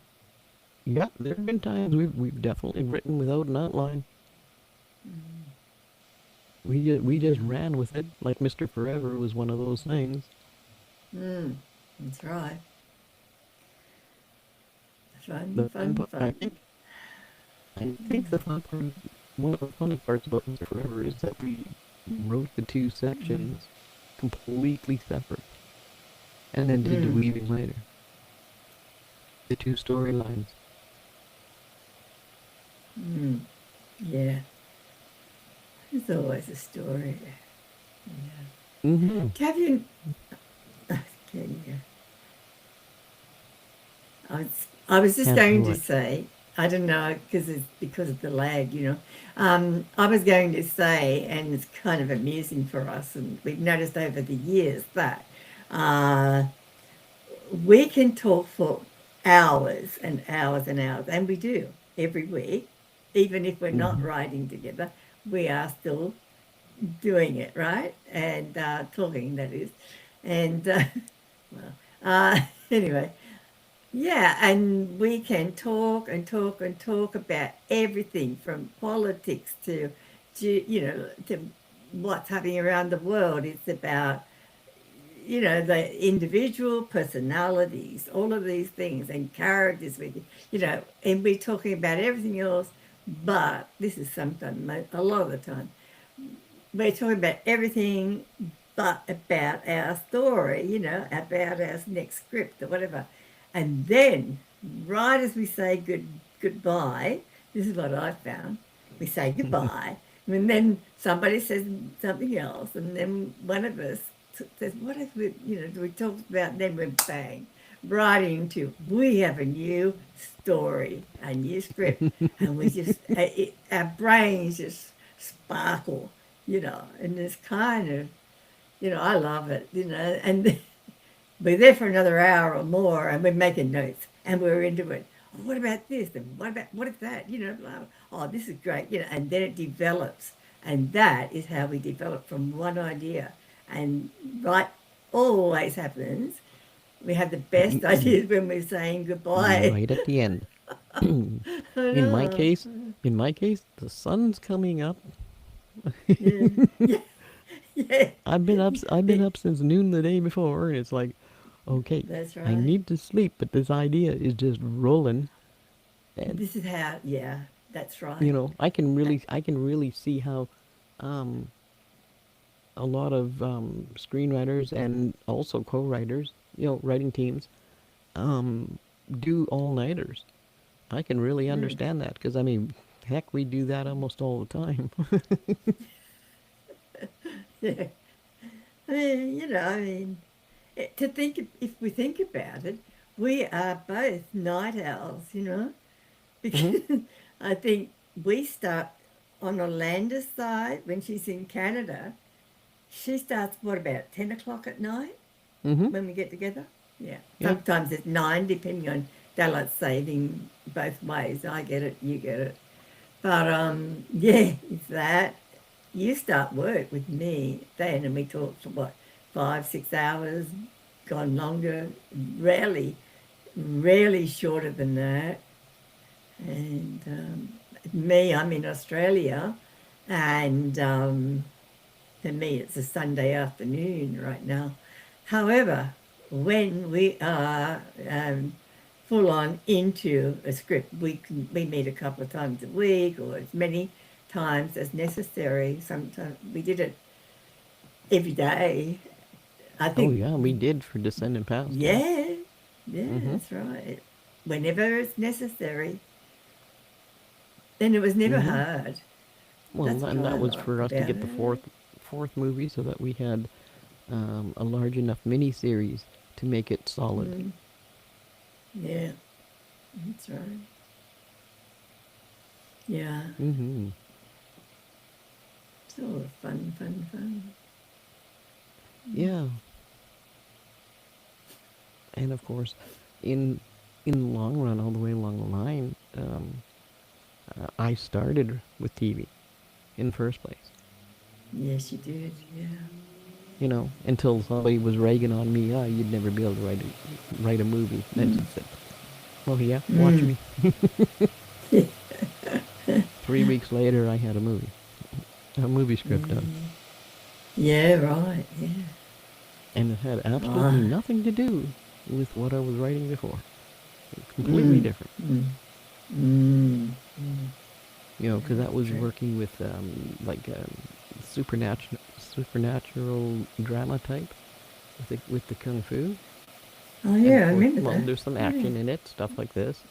[SPEAKER 1] yeah, there have been times we've definitely written without an outline. We just ran with it, like Mr. Forever was one of those things.
[SPEAKER 2] Mm, that's right. Fun,
[SPEAKER 1] The fun
[SPEAKER 2] fun,
[SPEAKER 1] part, I
[SPEAKER 2] fun.
[SPEAKER 1] think, I think the fun part, one of the funny parts about Mr. Forever is that we wrote the two sections completely separate, and then did the
[SPEAKER 2] Mm,
[SPEAKER 1] weaving later. The two storylines.
[SPEAKER 2] mm, yeah. There's always a story. Yeah.
[SPEAKER 1] Mm-hmm.
[SPEAKER 2] Have you? Okay, yeah. I was just
[SPEAKER 1] Have
[SPEAKER 2] going to
[SPEAKER 1] what?
[SPEAKER 2] say, I don't know, because of the lag, I was going to say, and it's kind of amusing for us, and we've noticed over the years that uh, we can talk for hours and hours and hours, and we do every week, even if we're not
[SPEAKER 1] Mm-hmm.
[SPEAKER 2] writing together, we are still doing it, right? And talking, that is. And well, anyway, yeah, and we can talk and talk and talk about everything from politics to what's happening around the world. It's about the individual personalities, all of these things and characters. And we're talking about everything else, but this is sometimes a lot of the time we're talking about everything but about our story, about our next script or whatever. And then, right as we say goodbye, this is what I found. We say goodbye, and then somebody says something else, and then one of us says, "What have we? We talked about?" And then we're bang, right into, we have a new story, a new script, and we just, our brains just sparkle, and this kind of, I love it, and we're there for another hour or more, and we're making notes, and we're into it. Oh, what about this? And what is that? Blah, blah. Oh, this is great. And then it develops, and that is how we develop from one idea. And right, always happens. We have the best ideas when we're saying goodbye.
[SPEAKER 1] Right at the end.
[SPEAKER 2] I
[SPEAKER 1] In my
[SPEAKER 2] know.
[SPEAKER 1] case, the sun's coming up.
[SPEAKER 2] Yeah, yeah, yeah.
[SPEAKER 1] I've been up since noon the day before, and it's like, okay,
[SPEAKER 2] That's
[SPEAKER 1] I
[SPEAKER 2] right.
[SPEAKER 1] need to sleep, but this idea is just rolling, and
[SPEAKER 2] This is how. Yeah, that's right.
[SPEAKER 1] I can really see how, um, a lot of screenwriters and also co-writers, writing teams, um, do all-nighters. I can really
[SPEAKER 2] Mm.
[SPEAKER 1] understand that because I mean, heck, we do that almost all the time.
[SPEAKER 2] Yeah. I mean, to think if we think about it, we are both night owls.
[SPEAKER 1] Hmm.
[SPEAKER 2] Because I think we start on Yolanda's side when she's in Canada. She starts what about 10 o'clock at night
[SPEAKER 1] Hmm.
[SPEAKER 2] when we get together. Yeah,
[SPEAKER 1] Yeah.
[SPEAKER 2] sometimes it's 9, depending on daylight saving both ways. I get it, you get it. But yeah, it's that. You start work with me then, and we talk for what, 5, 6 hours, gone longer, rarely, rarely shorter than that. And me, I'm in Australia, and for me, it's a Sunday afternoon right now. However, when we are full on into a script, we meet a couple of times a week or as many times as necessary. Sometimes we did it every day. I
[SPEAKER 1] Oh
[SPEAKER 2] think,
[SPEAKER 1] yeah, we did for Descendant Past. Yeah.
[SPEAKER 2] yeah, yeah,
[SPEAKER 1] Hmm.
[SPEAKER 2] that's right. Whenever it's necessary, then it was never
[SPEAKER 1] Hmm.
[SPEAKER 2] hard.
[SPEAKER 1] Well,
[SPEAKER 2] That's what
[SPEAKER 1] and
[SPEAKER 2] I
[SPEAKER 1] that was
[SPEAKER 2] like
[SPEAKER 1] for us to
[SPEAKER 2] about
[SPEAKER 1] get the
[SPEAKER 2] it.
[SPEAKER 1] fourth movie so that we had a large enough mini-series to make it solid.
[SPEAKER 2] Mm, yeah, that's right. Yeah,
[SPEAKER 1] Hmm.
[SPEAKER 2] it's all fun, fun, fun.
[SPEAKER 1] Yeah, and of course, in in the long run, all the way along the line, I started with TV in the first place.
[SPEAKER 2] Yes, you did. Yeah.
[SPEAKER 1] Until somebody was ragging on me, you'd never be able to write a movie. And I
[SPEAKER 2] Mm.
[SPEAKER 1] just said, well, yeah, watch
[SPEAKER 2] Mm.
[SPEAKER 1] me. 3 weeks later, I had a movie script done,
[SPEAKER 2] Mm. Yeah, right. Yeah.
[SPEAKER 1] and it had absolutely
[SPEAKER 2] Right.
[SPEAKER 1] nothing to do with what I was writing before. Completely
[SPEAKER 2] Mm.
[SPEAKER 1] different.
[SPEAKER 2] Mm. Mm. Mm.
[SPEAKER 1] Because that was
[SPEAKER 2] True.
[SPEAKER 1] working with like supernatural drama type with the kung fu,
[SPEAKER 2] Oh,
[SPEAKER 1] and of
[SPEAKER 2] yeah, I
[SPEAKER 1] course,
[SPEAKER 2] remember
[SPEAKER 1] well,
[SPEAKER 2] that.
[SPEAKER 1] there's some
[SPEAKER 2] Yeah.
[SPEAKER 1] action in it, stuff like this,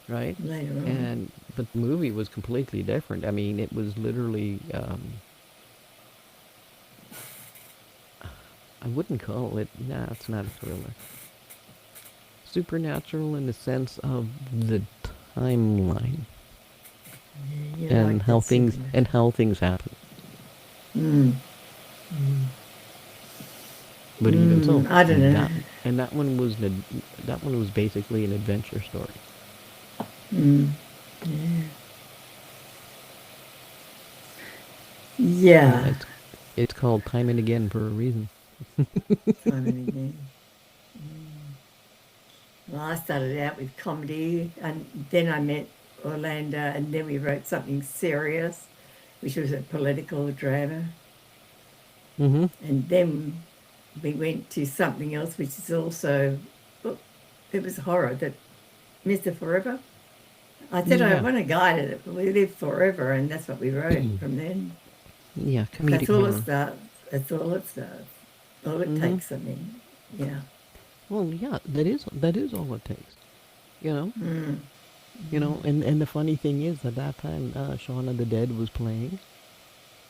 [SPEAKER 1] right?
[SPEAKER 2] Later on.
[SPEAKER 1] And but the movie was completely different. I mean, it was literally I wouldn't call it. Nah, it's not a thriller. Supernatural in the sense of the timeline
[SPEAKER 2] Yeah, you
[SPEAKER 1] and
[SPEAKER 2] like that supernatural.
[SPEAKER 1] how things happen.
[SPEAKER 2] Mm. Mm.
[SPEAKER 1] But even so,
[SPEAKER 2] I don't know.
[SPEAKER 1] that one that one was basically an adventure story.
[SPEAKER 2] Mm. Yeah. Yeah.
[SPEAKER 1] It's called Time and Again for a reason.
[SPEAKER 2] Time and again. Well, I started out with comedy, and then I met Orlando, and then we wrote something serious, which was a political drama,
[SPEAKER 1] Mm-hmm.
[SPEAKER 2] and then we went to something else, which is also, well, it was horror, that Mr. Forever. I said I
[SPEAKER 1] Yeah.
[SPEAKER 2] want a guy that we live forever, and that's what we wrote from then.
[SPEAKER 1] Yeah,
[SPEAKER 2] That's
[SPEAKER 1] comedic
[SPEAKER 2] all it
[SPEAKER 1] horror.
[SPEAKER 2] starts. That's all it starts. All it
[SPEAKER 1] Mm-hmm.
[SPEAKER 2] takes, I mean. Yeah.
[SPEAKER 1] Well, yeah, that is all it takes. You know,
[SPEAKER 2] Mm.
[SPEAKER 1] and the funny thing is, at that time, Shaun of the Dead was playing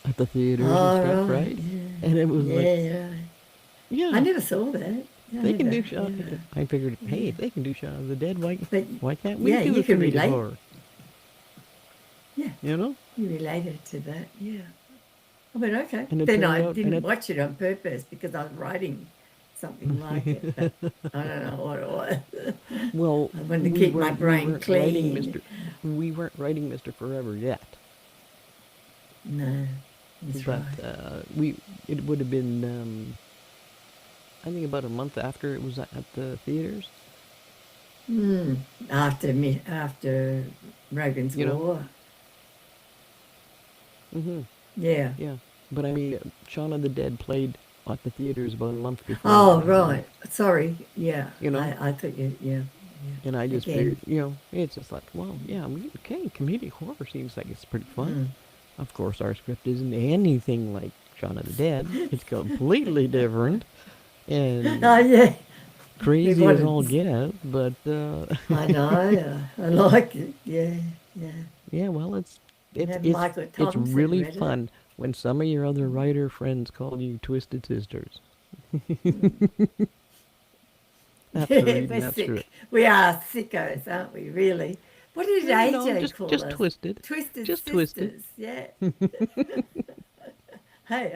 [SPEAKER 1] at the theaters and
[SPEAKER 2] All
[SPEAKER 1] stuff,
[SPEAKER 2] right.
[SPEAKER 1] right?
[SPEAKER 2] Yeah.
[SPEAKER 1] And it was like,
[SPEAKER 2] Yeah, yeah. I
[SPEAKER 1] yeah,
[SPEAKER 2] never saw that.
[SPEAKER 1] They can do
[SPEAKER 2] either.
[SPEAKER 1] Shaun.
[SPEAKER 2] Yeah,
[SPEAKER 1] I figured, hey,
[SPEAKER 2] yeah.
[SPEAKER 1] if they can do Shaun of the Dead, why
[SPEAKER 2] But
[SPEAKER 1] why can't we
[SPEAKER 2] yeah,
[SPEAKER 1] do
[SPEAKER 2] you
[SPEAKER 1] a
[SPEAKER 2] can
[SPEAKER 1] comedic
[SPEAKER 2] relate.
[SPEAKER 1] horror?
[SPEAKER 2] Yeah,
[SPEAKER 1] You know?
[SPEAKER 2] you related to that. Yeah. I went, okay.
[SPEAKER 1] And it
[SPEAKER 2] Then
[SPEAKER 1] turned
[SPEAKER 2] I
[SPEAKER 1] out, and
[SPEAKER 2] didn't
[SPEAKER 1] it
[SPEAKER 2] watch it on purpose because I was writing something like it, but I don't know what it was.
[SPEAKER 1] well,
[SPEAKER 2] I wanted to keep my
[SPEAKER 1] we
[SPEAKER 2] brain
[SPEAKER 1] weren't writing
[SPEAKER 2] clean.
[SPEAKER 1] Mister Forever yet,
[SPEAKER 2] No, that's
[SPEAKER 1] but
[SPEAKER 2] right.
[SPEAKER 1] we it would have been I think about a month after it was at the theaters.
[SPEAKER 2] Mm. After Rogan's
[SPEAKER 1] You know?
[SPEAKER 2] War.
[SPEAKER 1] Mm-hmm.
[SPEAKER 2] Yeah.
[SPEAKER 1] Yeah, but I mean, Shaun of the Dead played at the theaters about a month before
[SPEAKER 2] Oh,
[SPEAKER 1] that, and
[SPEAKER 2] right. Sorry. Yeah.
[SPEAKER 1] you know,
[SPEAKER 2] I thought you, yeah.
[SPEAKER 1] and I
[SPEAKER 2] Yeah.
[SPEAKER 1] just
[SPEAKER 2] Again.
[SPEAKER 1] figured, it's just like, well, yeah, okay, comedic horror seems like it's pretty fun.
[SPEAKER 2] Mm.
[SPEAKER 1] Of course, our script isn't anything like Shaun of the Dead. It's completely different
[SPEAKER 2] Oh,
[SPEAKER 1] and
[SPEAKER 2] yeah. We
[SPEAKER 1] crazy as
[SPEAKER 2] wanted,
[SPEAKER 1] all get out. But
[SPEAKER 2] I know. I like it. Yeah. Yeah.
[SPEAKER 1] yeah, well,
[SPEAKER 2] And
[SPEAKER 1] it's
[SPEAKER 2] have
[SPEAKER 1] it's
[SPEAKER 2] Michael
[SPEAKER 1] it's
[SPEAKER 2] Thompson
[SPEAKER 1] really
[SPEAKER 2] read it.
[SPEAKER 1] fun when some of your other writer friends call you Twisted Sisters after
[SPEAKER 2] Yeah,
[SPEAKER 1] reading
[SPEAKER 2] we're
[SPEAKER 1] that
[SPEAKER 2] sick.
[SPEAKER 1] script.
[SPEAKER 2] We are sickos, aren't we, really? What did
[SPEAKER 1] No,
[SPEAKER 2] AJ call
[SPEAKER 1] just
[SPEAKER 2] us?
[SPEAKER 1] twisted,
[SPEAKER 2] Twisted
[SPEAKER 1] just twisted.
[SPEAKER 2] Sisters, yeah. Hey,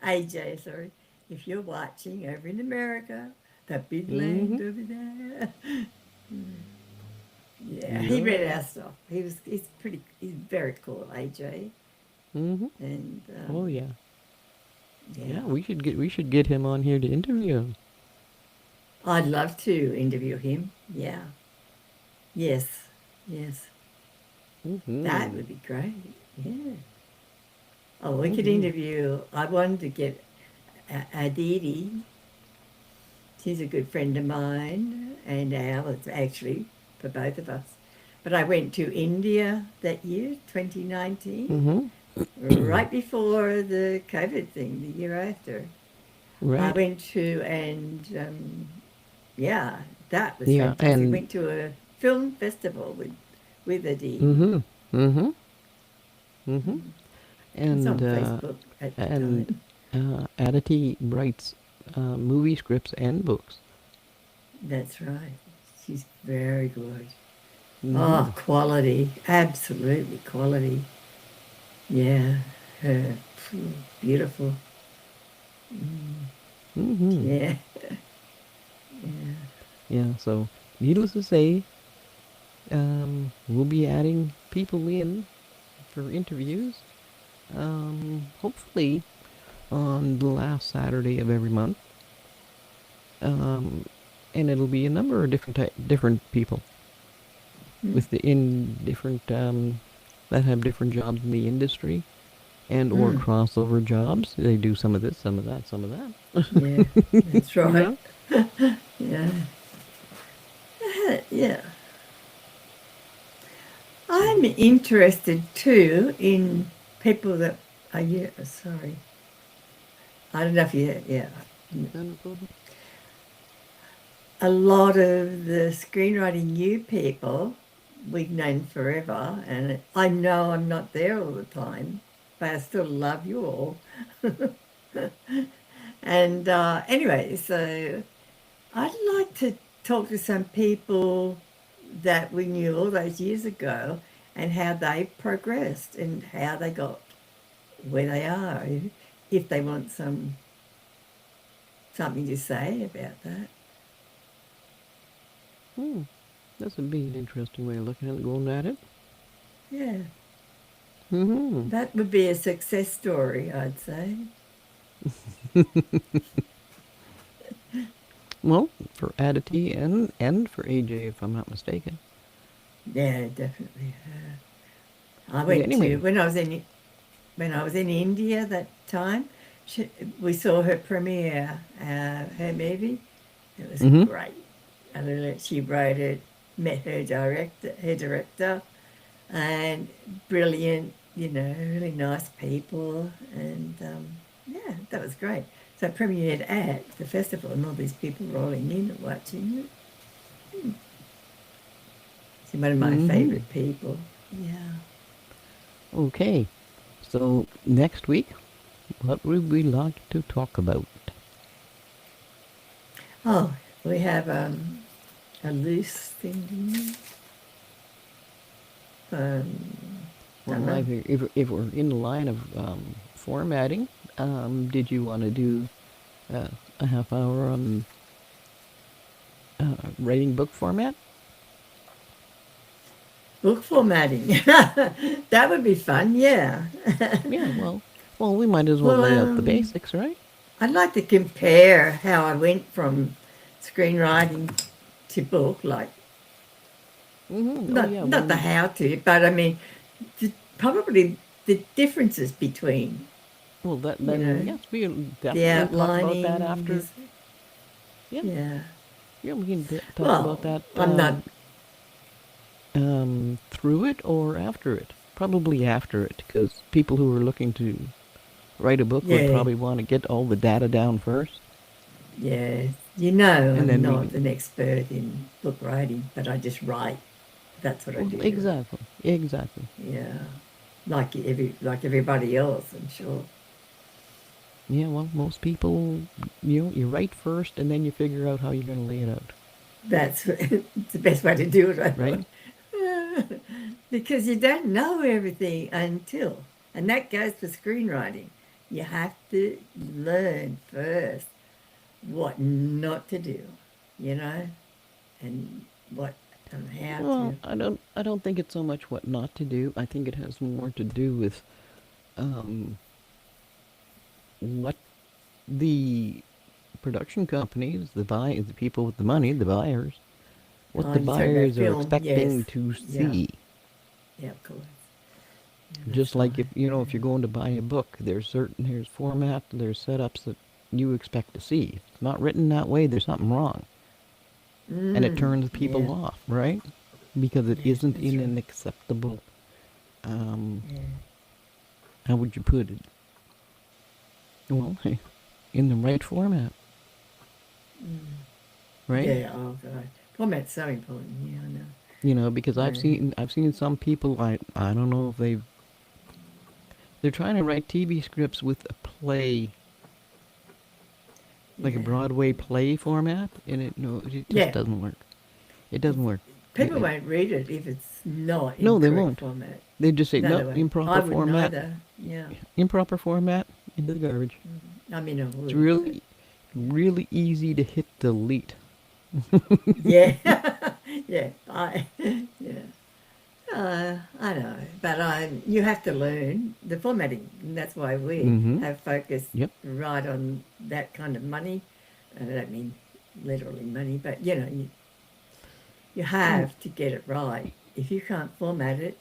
[SPEAKER 2] AJ, sorry. If you're watching over in America, that big
[SPEAKER 1] Mm-hmm.
[SPEAKER 2] land over there. Yeah, he read
[SPEAKER 1] Yeah.
[SPEAKER 2] our stuff. He's very cool, AJ.
[SPEAKER 1] Mm-hmm.
[SPEAKER 2] And
[SPEAKER 1] Oh yeah.
[SPEAKER 2] yeah,
[SPEAKER 1] Yeah, we should get him on here to interview him.
[SPEAKER 2] I'd love to interview him. Yeah, yes, yes, that
[SPEAKER 1] Mm-hmm.
[SPEAKER 2] would be great. Yeah. Oh, we could
[SPEAKER 1] Mm-hmm.
[SPEAKER 2] interview. I wanted to get Aditi. She's a good friend of mine and ours, actually, for both of us. But I went to India that year, 2019,
[SPEAKER 1] Mm-hmm.
[SPEAKER 2] right before the COVID thing, the year after. I
[SPEAKER 1] Right.
[SPEAKER 2] went to, and yeah, that was
[SPEAKER 1] Yeah,
[SPEAKER 2] fantastic.
[SPEAKER 1] and
[SPEAKER 2] Went to a film festival with Aditi.
[SPEAKER 1] mm-hmm. Mm-hmm. Mm-hmm.
[SPEAKER 2] It's
[SPEAKER 1] And
[SPEAKER 2] on Facebook at the
[SPEAKER 1] and
[SPEAKER 2] time.
[SPEAKER 1] Aditi writes movie scripts and books.
[SPEAKER 2] That's right. She's very good.
[SPEAKER 1] Mm-hmm.
[SPEAKER 2] Oh, quality. Absolutely quality. Yeah. Her. Beautiful.
[SPEAKER 1] Mm-hmm.
[SPEAKER 2] Yeah. Yeah.
[SPEAKER 1] Yeah, so needless to say, we'll be adding people in for interviews. Hopefully on the last Saturday of every month. Um, and it'll be a number of different people
[SPEAKER 2] Mm.
[SPEAKER 1] with the in different that have different jobs in the industry and or
[SPEAKER 2] Mm.
[SPEAKER 1] crossover jobs. They do some of this, some of that, some of that.
[SPEAKER 2] Yeah. That's
[SPEAKER 1] You
[SPEAKER 2] right.
[SPEAKER 1] know?
[SPEAKER 2] Yeah. Yeah. I'm interested too in people that are, yeah, sorry. I don't know if you, yeah.
[SPEAKER 1] No problem.
[SPEAKER 2] A lot of the screenwriting new people we've known forever, and I know I'm not there all the time, but I still love you all. And anyway, so I'd like to talk to some people that we knew all those years ago and how they progressed and how they got where they are, if they want something to say about that.
[SPEAKER 1] Hmm. This would be an interesting way of looking at it, going at it.
[SPEAKER 2] Yeah,
[SPEAKER 1] Mm-hmm.
[SPEAKER 2] that would be a success story, I'd say.
[SPEAKER 1] Well, for Aditi and for AJ, if I'm not mistaken.
[SPEAKER 2] Yeah, definitely. I
[SPEAKER 1] But
[SPEAKER 2] went to
[SPEAKER 1] anyway.
[SPEAKER 2] when I was in India that time. We saw her premiere, her movie. It was
[SPEAKER 1] Mm-hmm.
[SPEAKER 2] great. She wrote it, met her director, and brilliant. Really nice people, and yeah, that was great. So it premiered at the festival, and all these people rolling in and watching it. She's one of my
[SPEAKER 1] Mm-hmm.
[SPEAKER 2] favourite people. Yeah.
[SPEAKER 1] Okay. So next week, what would we like to talk about?
[SPEAKER 2] Oh, we have a loose thing. Don't
[SPEAKER 1] Well,
[SPEAKER 2] know.
[SPEAKER 1] if we're in the line of formatting, did you want to do uh, a half hour on writing book format?
[SPEAKER 2] Book formatting. That would be fun, yeah.
[SPEAKER 1] Yeah, well, we might as well
[SPEAKER 2] Well,
[SPEAKER 1] lay out the basics, right?
[SPEAKER 2] I'd like to compare how I went from screenwriting to book, like
[SPEAKER 1] Oh
[SPEAKER 2] not
[SPEAKER 1] yeah,
[SPEAKER 2] not the
[SPEAKER 1] well,
[SPEAKER 2] how to, but I mean probably the differences between,
[SPEAKER 1] well, that
[SPEAKER 2] you know,
[SPEAKER 1] then yes, we'll
[SPEAKER 2] the
[SPEAKER 1] definitely talk about that
[SPEAKER 2] outlining.
[SPEAKER 1] after. Yeah,
[SPEAKER 2] Yeah.
[SPEAKER 1] yeah, we can talk
[SPEAKER 2] Well,
[SPEAKER 1] about that
[SPEAKER 2] I'm not.
[SPEAKER 1] through it or after it. Probably after it, because people who are looking to write a book would
[SPEAKER 2] Yeah,
[SPEAKER 1] probably want to get all the data down first,
[SPEAKER 2] yeah. You know,
[SPEAKER 1] and
[SPEAKER 2] I'm
[SPEAKER 1] then we
[SPEAKER 2] not
[SPEAKER 1] can.
[SPEAKER 2] an expert in book writing, but I just write. That's what I
[SPEAKER 1] Well,
[SPEAKER 2] do.
[SPEAKER 1] exactly, exactly.
[SPEAKER 2] Yeah, like everybody else, I'm sure.
[SPEAKER 1] Yeah, well, most people, you write first, and then you figure out how you're going to lay it out,
[SPEAKER 2] That's it's the best way to do it, I
[SPEAKER 1] right?
[SPEAKER 2] thought. Because you don't know everything until, and that goes for screenwriting. You have to learn first what not to do, you know, and what and how to.
[SPEAKER 1] Well, I don't think it's so much what not to do. I think it has more to do with um, what the production companies, the people with the money, the buyers, what
[SPEAKER 2] Oh,
[SPEAKER 1] the
[SPEAKER 2] you're talking about
[SPEAKER 1] buyers are
[SPEAKER 2] film? Yes.
[SPEAKER 1] expecting to
[SPEAKER 2] Yeah.
[SPEAKER 1] see.
[SPEAKER 2] Yeah, of course. Yeah,
[SPEAKER 1] Just
[SPEAKER 2] that's
[SPEAKER 1] like
[SPEAKER 2] right.
[SPEAKER 1] if you're going to buy a book, there's format, there's setups that you expect to see. If it's not written that way, there's something wrong, and it turns
[SPEAKER 2] Yeah.
[SPEAKER 1] people off, right? Because it
[SPEAKER 2] Yeah,
[SPEAKER 1] isn't
[SPEAKER 2] that's
[SPEAKER 1] in
[SPEAKER 2] right.
[SPEAKER 1] an acceptable, um,
[SPEAKER 2] Yeah.
[SPEAKER 1] how would you put it? Well, hey, in the right format, right?
[SPEAKER 2] Yeah. Oh God. Format's so important. Yeah, I know.
[SPEAKER 1] Because
[SPEAKER 2] I
[SPEAKER 1] I've seen some people, I don't know if they're trying to write TV scripts with a play, like a
[SPEAKER 2] Yeah.
[SPEAKER 1] Broadway play format, and it just
[SPEAKER 2] Yeah.
[SPEAKER 1] doesn't work. It
[SPEAKER 2] It's,
[SPEAKER 1] doesn't work.
[SPEAKER 2] people won't read it if it's not in
[SPEAKER 1] No, they
[SPEAKER 2] correct
[SPEAKER 1] won't.
[SPEAKER 2] format.
[SPEAKER 1] They just say
[SPEAKER 2] No, they
[SPEAKER 1] no,
[SPEAKER 2] won't. I
[SPEAKER 1] improper
[SPEAKER 2] wouldn't
[SPEAKER 1] format,
[SPEAKER 2] either. Yeah.
[SPEAKER 1] improper format, into the garbage.
[SPEAKER 2] I mean, I
[SPEAKER 1] It's
[SPEAKER 2] would, but
[SPEAKER 1] really, really easy to hit delete.
[SPEAKER 2] yeah. Yeah. Yeah. I know, but you have to learn the formatting. And that's why we
[SPEAKER 1] Mm-hmm.
[SPEAKER 2] have focused
[SPEAKER 1] Yep.
[SPEAKER 2] right on that kind of money. And I don't mean literally money, but you
[SPEAKER 1] Well,
[SPEAKER 2] have to get it right. If you can't format it,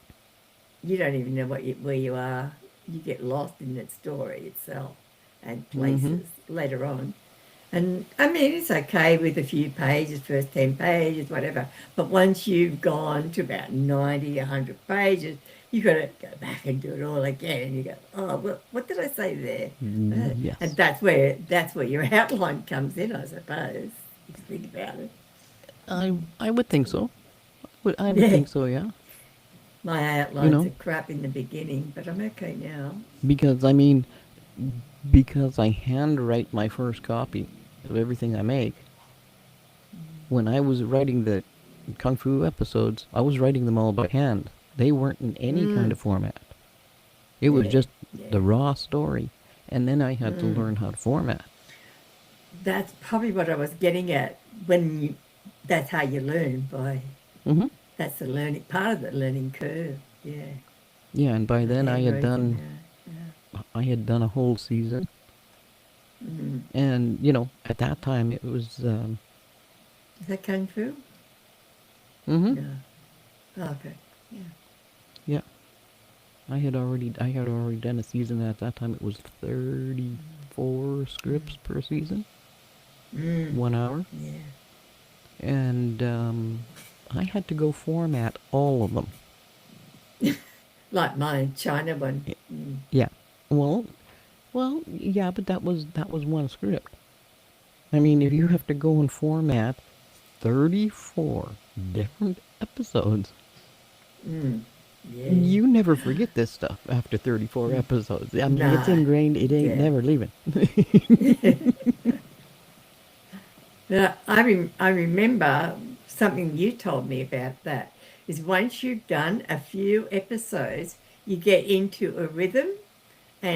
[SPEAKER 2] you don't even know where you are. You get lost in that story itself and
[SPEAKER 1] mm-hmm.
[SPEAKER 2] places later on. And I mean, it's okay with a few pages, first 10 pages, whatever. But once you've gone to about 90, 100 pages, you've got to go back and do it all again. And you go, oh, what did I say there? And
[SPEAKER 1] Yes.
[SPEAKER 2] that's where your outline comes in, I suppose, if you think about it.
[SPEAKER 1] I would think so. I would
[SPEAKER 2] Yeah,
[SPEAKER 1] think so, yeah.
[SPEAKER 2] my
[SPEAKER 1] You
[SPEAKER 2] outlines
[SPEAKER 1] know,
[SPEAKER 2] are crap in the beginning, but I'm okay now.
[SPEAKER 1] because I mean, because I handwrite my first copy of everything I make. When I was writing the Kung Fu episodes, I was writing them all by hand. They weren't in any kind
[SPEAKER 2] Mm,
[SPEAKER 1] of format. It was
[SPEAKER 2] yeah,
[SPEAKER 1] just
[SPEAKER 2] yeah.
[SPEAKER 1] the raw story, and then I had to
[SPEAKER 2] Mm.
[SPEAKER 1] learn how to format.
[SPEAKER 2] That's probably what I was getting at when that's how you learn by.
[SPEAKER 1] Hmm.
[SPEAKER 2] That's the learning part of the learning curve. Yeah,
[SPEAKER 1] Yeah, and by
[SPEAKER 2] the
[SPEAKER 1] then
[SPEAKER 2] handwriting. Yeah.
[SPEAKER 1] I had done a whole season,
[SPEAKER 2] Mm.
[SPEAKER 1] and at that time it was.
[SPEAKER 2] Is that kung fu?
[SPEAKER 1] Hmm.
[SPEAKER 2] No. Oh, okay. Yeah.
[SPEAKER 1] Yeah, I had already done a season. At that time, it was 34 scripts per season,
[SPEAKER 2] Mm.
[SPEAKER 1] 1 hour,
[SPEAKER 2] Yeah.
[SPEAKER 1] and I had to go format all of them.
[SPEAKER 2] Like mine, China one.
[SPEAKER 1] Y-
[SPEAKER 2] Mm.
[SPEAKER 1] Yeah, well, yeah, but that was one script. I mean, if you have to go and format 34 different episodes,
[SPEAKER 2] Mm. Yeah.
[SPEAKER 1] you never forget this stuff after 34
[SPEAKER 2] Mm.
[SPEAKER 1] episodes. I mean, it's
[SPEAKER 2] No.
[SPEAKER 1] ingrained. It ain't
[SPEAKER 2] Yeah.
[SPEAKER 1] never leaving.
[SPEAKER 2] I remember something you told me about that is once you've done a few episodes, you get into a rhythm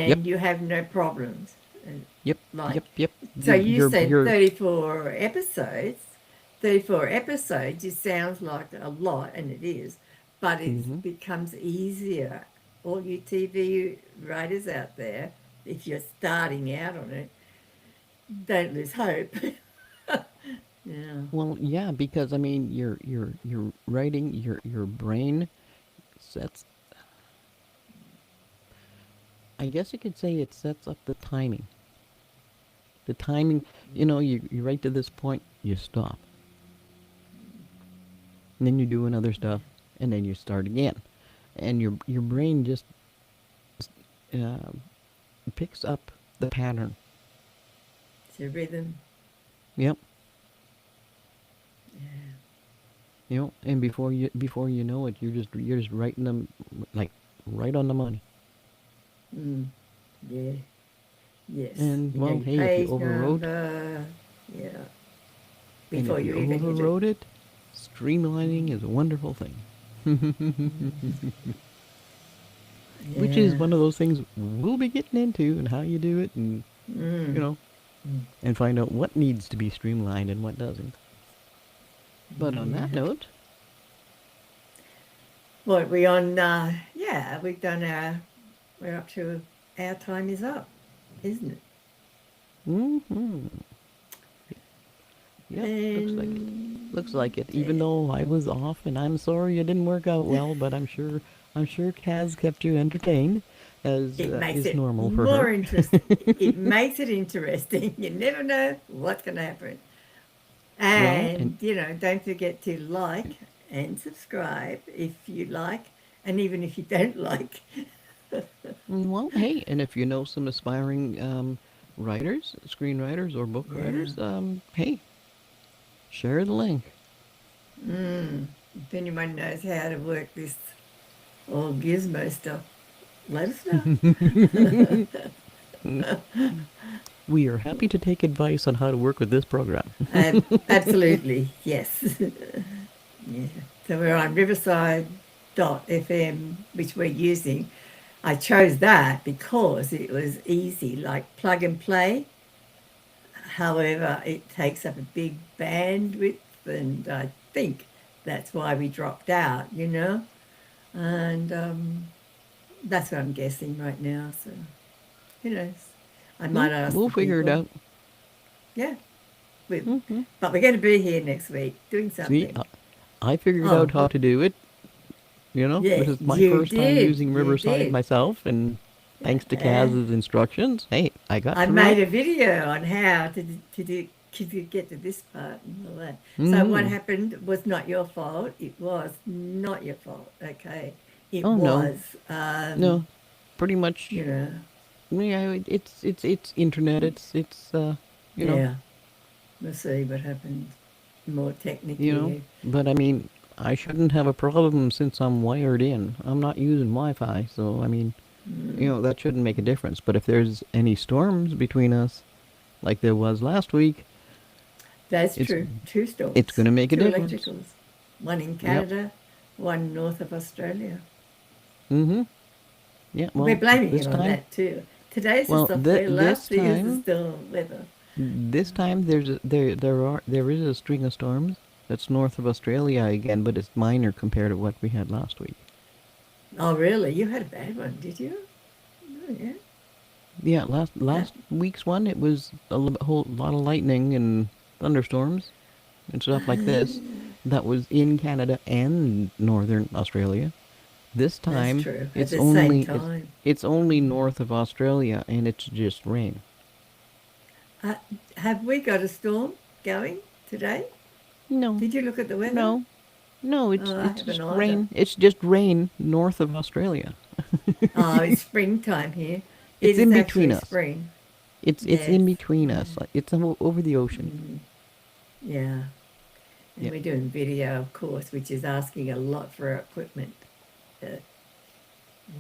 [SPEAKER 1] Yep,
[SPEAKER 2] and you have no problems. And
[SPEAKER 1] yep,
[SPEAKER 2] like,
[SPEAKER 1] yep, yep.
[SPEAKER 2] so you said
[SPEAKER 1] You're.
[SPEAKER 2] 34 episodes. 34 episodes, it sounds like a lot, and it is, but it
[SPEAKER 1] Hmm.
[SPEAKER 2] becomes easier. All you TV writers out there, if you're starting out on it, don't lose hope. Yeah.
[SPEAKER 1] Well, yeah, because I mean, you're writing your brain sets. I guess you could say it sets up the timing. The timing, you write to this point, you stop, and then you do another stuff, and then you start again, and your brain just uh, picks up the pattern.
[SPEAKER 2] It's a rhythm.
[SPEAKER 1] Yep.
[SPEAKER 2] Yeah.
[SPEAKER 1] And before you know it, you're just writing them like right on the money.
[SPEAKER 2] Mm. Yeah. Yes.
[SPEAKER 1] And
[SPEAKER 2] You know
[SPEAKER 1] well,
[SPEAKER 2] your
[SPEAKER 1] hey, if you
[SPEAKER 2] page
[SPEAKER 1] overwrote,
[SPEAKER 2] number. Yeah.
[SPEAKER 1] and if
[SPEAKER 2] Before
[SPEAKER 1] you
[SPEAKER 2] you even hit it.
[SPEAKER 1] overwrote it, streamlining is a wonderful thing. Which is
[SPEAKER 2] Yeah.
[SPEAKER 1] one of those things we'll be getting into, and how you do it, and you
[SPEAKER 2] Mm.
[SPEAKER 1] know, and find out what needs to be streamlined and what doesn't. But on that
[SPEAKER 2] Yeah.
[SPEAKER 1] note,
[SPEAKER 2] What we on? Yeah, we've done our. We're up to our time is up, isn't it?
[SPEAKER 1] hmm yep, looks like it. Looks
[SPEAKER 2] And
[SPEAKER 1] like it. Even though I was off, and I'm sorry it didn't work out well, but I'm sure Kaz kept you entertained, as
[SPEAKER 2] it makes
[SPEAKER 1] is
[SPEAKER 2] it
[SPEAKER 1] normal for her.
[SPEAKER 2] more interesting. It makes it interesting. You never know what's going to happen.
[SPEAKER 1] Well, and
[SPEAKER 2] And, don't forget to like and subscribe if you like, and even if you don't like.
[SPEAKER 1] well, hey, and if you know some aspiring writers, screenwriters, or book
[SPEAKER 2] Yeah.
[SPEAKER 1] writers, hey, share the link.
[SPEAKER 2] If anyone knows how to work this all gizmo stuff, let us know.
[SPEAKER 1] We are happy to take advice on how to work with this program.
[SPEAKER 2] Absolutely, yes. Yeah. So we're on Riverside.fm, which we're using. I chose that because it was easy, like plug and play. However, it takes up a big bandwidth, and I think that's why we dropped out. And that's what I'm guessing right now. So who knows? I
[SPEAKER 1] Well,
[SPEAKER 2] might ask
[SPEAKER 1] we'll
[SPEAKER 2] the
[SPEAKER 1] figure it
[SPEAKER 2] people.
[SPEAKER 1] out.
[SPEAKER 2] Yeah, we,
[SPEAKER 1] Hmm.
[SPEAKER 2] but we're going to be here next week doing
[SPEAKER 1] See,
[SPEAKER 2] something.
[SPEAKER 1] I figured out
[SPEAKER 2] Oh,
[SPEAKER 1] how to do it.
[SPEAKER 2] yeah,
[SPEAKER 1] This is my
[SPEAKER 2] you
[SPEAKER 1] first time
[SPEAKER 2] did.
[SPEAKER 1] using
[SPEAKER 2] You
[SPEAKER 1] Riverside
[SPEAKER 2] did.
[SPEAKER 1] myself, and thanks to
[SPEAKER 2] Uh,
[SPEAKER 1] Kaz's instructions, hey, I got
[SPEAKER 2] I
[SPEAKER 1] through
[SPEAKER 2] made
[SPEAKER 1] it.
[SPEAKER 2] a video on how to get to this part and all that. So what
[SPEAKER 1] Hmm.
[SPEAKER 2] happened was not your fault. It was not your fault. Okay, it
[SPEAKER 1] Oh no,
[SPEAKER 2] was.
[SPEAKER 1] no, pretty much.
[SPEAKER 2] You know,
[SPEAKER 1] Yeah, it's internet. You know,
[SPEAKER 2] yeah. We'll see what happens more
[SPEAKER 1] you know.
[SPEAKER 2] technically.
[SPEAKER 1] But I mean, I shouldn't have a problem since I'm wired in. I'm not using Wi-Fi, so I mean, that shouldn't make a difference. But if there's any storms between us, like there was last week,
[SPEAKER 2] That's
[SPEAKER 1] it's
[SPEAKER 2] true. Two
[SPEAKER 1] it's
[SPEAKER 2] storms,
[SPEAKER 1] gonna make a
[SPEAKER 2] two
[SPEAKER 1] difference.
[SPEAKER 2] electricals, one in
[SPEAKER 1] Yep.
[SPEAKER 2] Canada, one north of Australia.
[SPEAKER 1] Mm-hmm. Yeah.
[SPEAKER 2] We're
[SPEAKER 1] Well,
[SPEAKER 2] blaming
[SPEAKER 1] this
[SPEAKER 2] it on
[SPEAKER 1] time,
[SPEAKER 2] that too. Today's the
[SPEAKER 1] well,
[SPEAKER 2] software,
[SPEAKER 1] this
[SPEAKER 2] last year's the
[SPEAKER 1] time,
[SPEAKER 2] storm weather.
[SPEAKER 1] there is a string of storms that's north of Australia again, but it's minor compared to what we had last week.
[SPEAKER 2] Oh, really? You had a bad one, did you? Oh, yeah.
[SPEAKER 1] Yeah, last
[SPEAKER 2] That,
[SPEAKER 1] last week's one, it was whole lot of lightning and thunderstorms and stuff like this. That was in Canada and northern Australia. This
[SPEAKER 2] that's
[SPEAKER 1] time,
[SPEAKER 2] true. At
[SPEAKER 1] it's
[SPEAKER 2] the same
[SPEAKER 1] only it's
[SPEAKER 2] time.
[SPEAKER 1] it's only north of Australia, and it's just rain.
[SPEAKER 2] Uh, have we got a storm going today?
[SPEAKER 1] No,
[SPEAKER 2] Did you look at the weather?
[SPEAKER 1] no, no. It's
[SPEAKER 2] Oh, I
[SPEAKER 1] it's
[SPEAKER 2] haven't
[SPEAKER 1] just
[SPEAKER 2] either.
[SPEAKER 1] rain. It's just rain north of Australia.
[SPEAKER 2] Oh, it's springtime here. It
[SPEAKER 1] It's
[SPEAKER 2] is
[SPEAKER 1] in between
[SPEAKER 2] actually
[SPEAKER 1] us.
[SPEAKER 2] spring.
[SPEAKER 1] It's
[SPEAKER 2] Yes.
[SPEAKER 1] in between us. Like, it's over the ocean.
[SPEAKER 2] Mm, yeah. And
[SPEAKER 1] Yep.
[SPEAKER 2] we're doing video, of course, which is asking a lot for our equipment. Uh,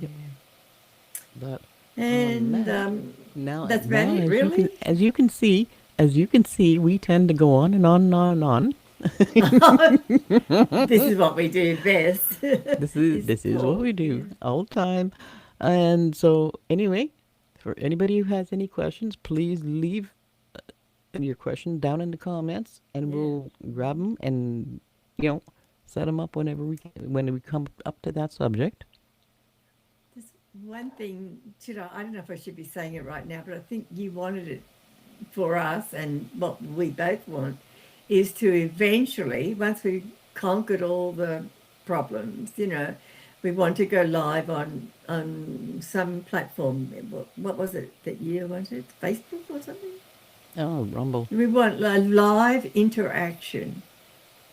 [SPEAKER 1] Yep. But on
[SPEAKER 2] and
[SPEAKER 1] that, now
[SPEAKER 2] that's about
[SPEAKER 1] now
[SPEAKER 2] it,
[SPEAKER 1] as you can
[SPEAKER 2] really.
[SPEAKER 1] as you can see, as you can see, we tend to go on and on and on and on.
[SPEAKER 2] This is what we do best. Is
[SPEAKER 1] This is what
[SPEAKER 2] talk.
[SPEAKER 1] we
[SPEAKER 2] Yeah.
[SPEAKER 1] do all the time. And so anyway, for anybody who has any questions, please leave your question down in the comments, and
[SPEAKER 2] Yeah.
[SPEAKER 1] we'll grab them and you know set them up whenever when we come up to that subject.
[SPEAKER 2] There's one thing, I don't know if I should be saying it right now, but I think you wanted it for us, and what we both want is to eventually, once we've conquered all the problems, we want to go live on some platform. What was it that you wanted? Facebook or something?
[SPEAKER 1] Oh, Rumble.
[SPEAKER 2] We want a live interaction.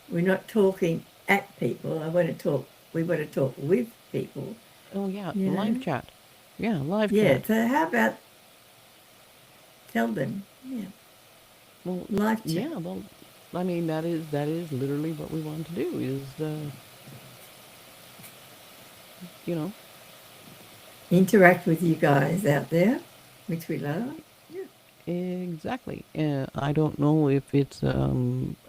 [SPEAKER 2] We're not talking at people. I want to talk. We want to talk with people.
[SPEAKER 1] Oh yeah,
[SPEAKER 2] You
[SPEAKER 1] live
[SPEAKER 2] know.
[SPEAKER 1] chat. Yeah, live
[SPEAKER 2] Yeah.
[SPEAKER 1] chat.
[SPEAKER 2] So how about tell them? Yeah.
[SPEAKER 1] Well,
[SPEAKER 2] Live chat.
[SPEAKER 1] yeah. Well, I mean that is literally what we want to do. Is you know
[SPEAKER 2] Interact with you guys out there, which we love. Yeah.
[SPEAKER 1] exactly. I don't know if it's a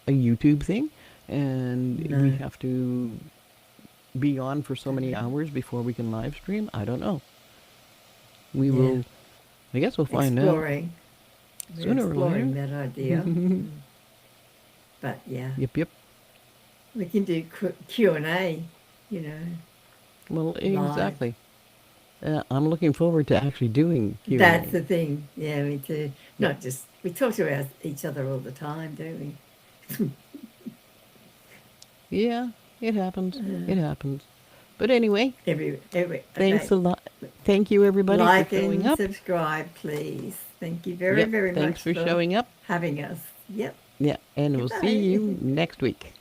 [SPEAKER 1] YouTube thing, and we
[SPEAKER 2] No.
[SPEAKER 1] have to be on for so
[SPEAKER 2] Don't
[SPEAKER 1] many
[SPEAKER 2] know.
[SPEAKER 1] hours before we can live stream. I don't know. We
[SPEAKER 2] Yeah.
[SPEAKER 1] will. I guess we'll find out
[SPEAKER 2] Exploring. We're
[SPEAKER 1] sooner or
[SPEAKER 2] exploring
[SPEAKER 1] later.
[SPEAKER 2] that idea. But yeah,
[SPEAKER 1] Yep, yep.
[SPEAKER 2] we can do Q&A, you know,
[SPEAKER 1] Well,
[SPEAKER 2] live.
[SPEAKER 1] exactly. I'm looking forward to actually doing Q and
[SPEAKER 2] That's
[SPEAKER 1] A.
[SPEAKER 2] the thing. Yeah, me too.
[SPEAKER 1] Yep.
[SPEAKER 2] Not just, we talk to each other all the time, don't we?
[SPEAKER 1] Yeah, it happens. It happens. But anyway, thanks
[SPEAKER 2] Okay.
[SPEAKER 1] a lot. Thank you everybody for
[SPEAKER 2] Like
[SPEAKER 1] showing
[SPEAKER 2] and
[SPEAKER 1] up.
[SPEAKER 2] subscribe, please. Thank you very,
[SPEAKER 1] Yep.
[SPEAKER 2] very
[SPEAKER 1] Thanks
[SPEAKER 2] much
[SPEAKER 1] for
[SPEAKER 2] for
[SPEAKER 1] showing up.
[SPEAKER 2] having us. Yep.
[SPEAKER 1] Yeah, and we'll see
[SPEAKER 2] Goodbye.
[SPEAKER 1] you next week.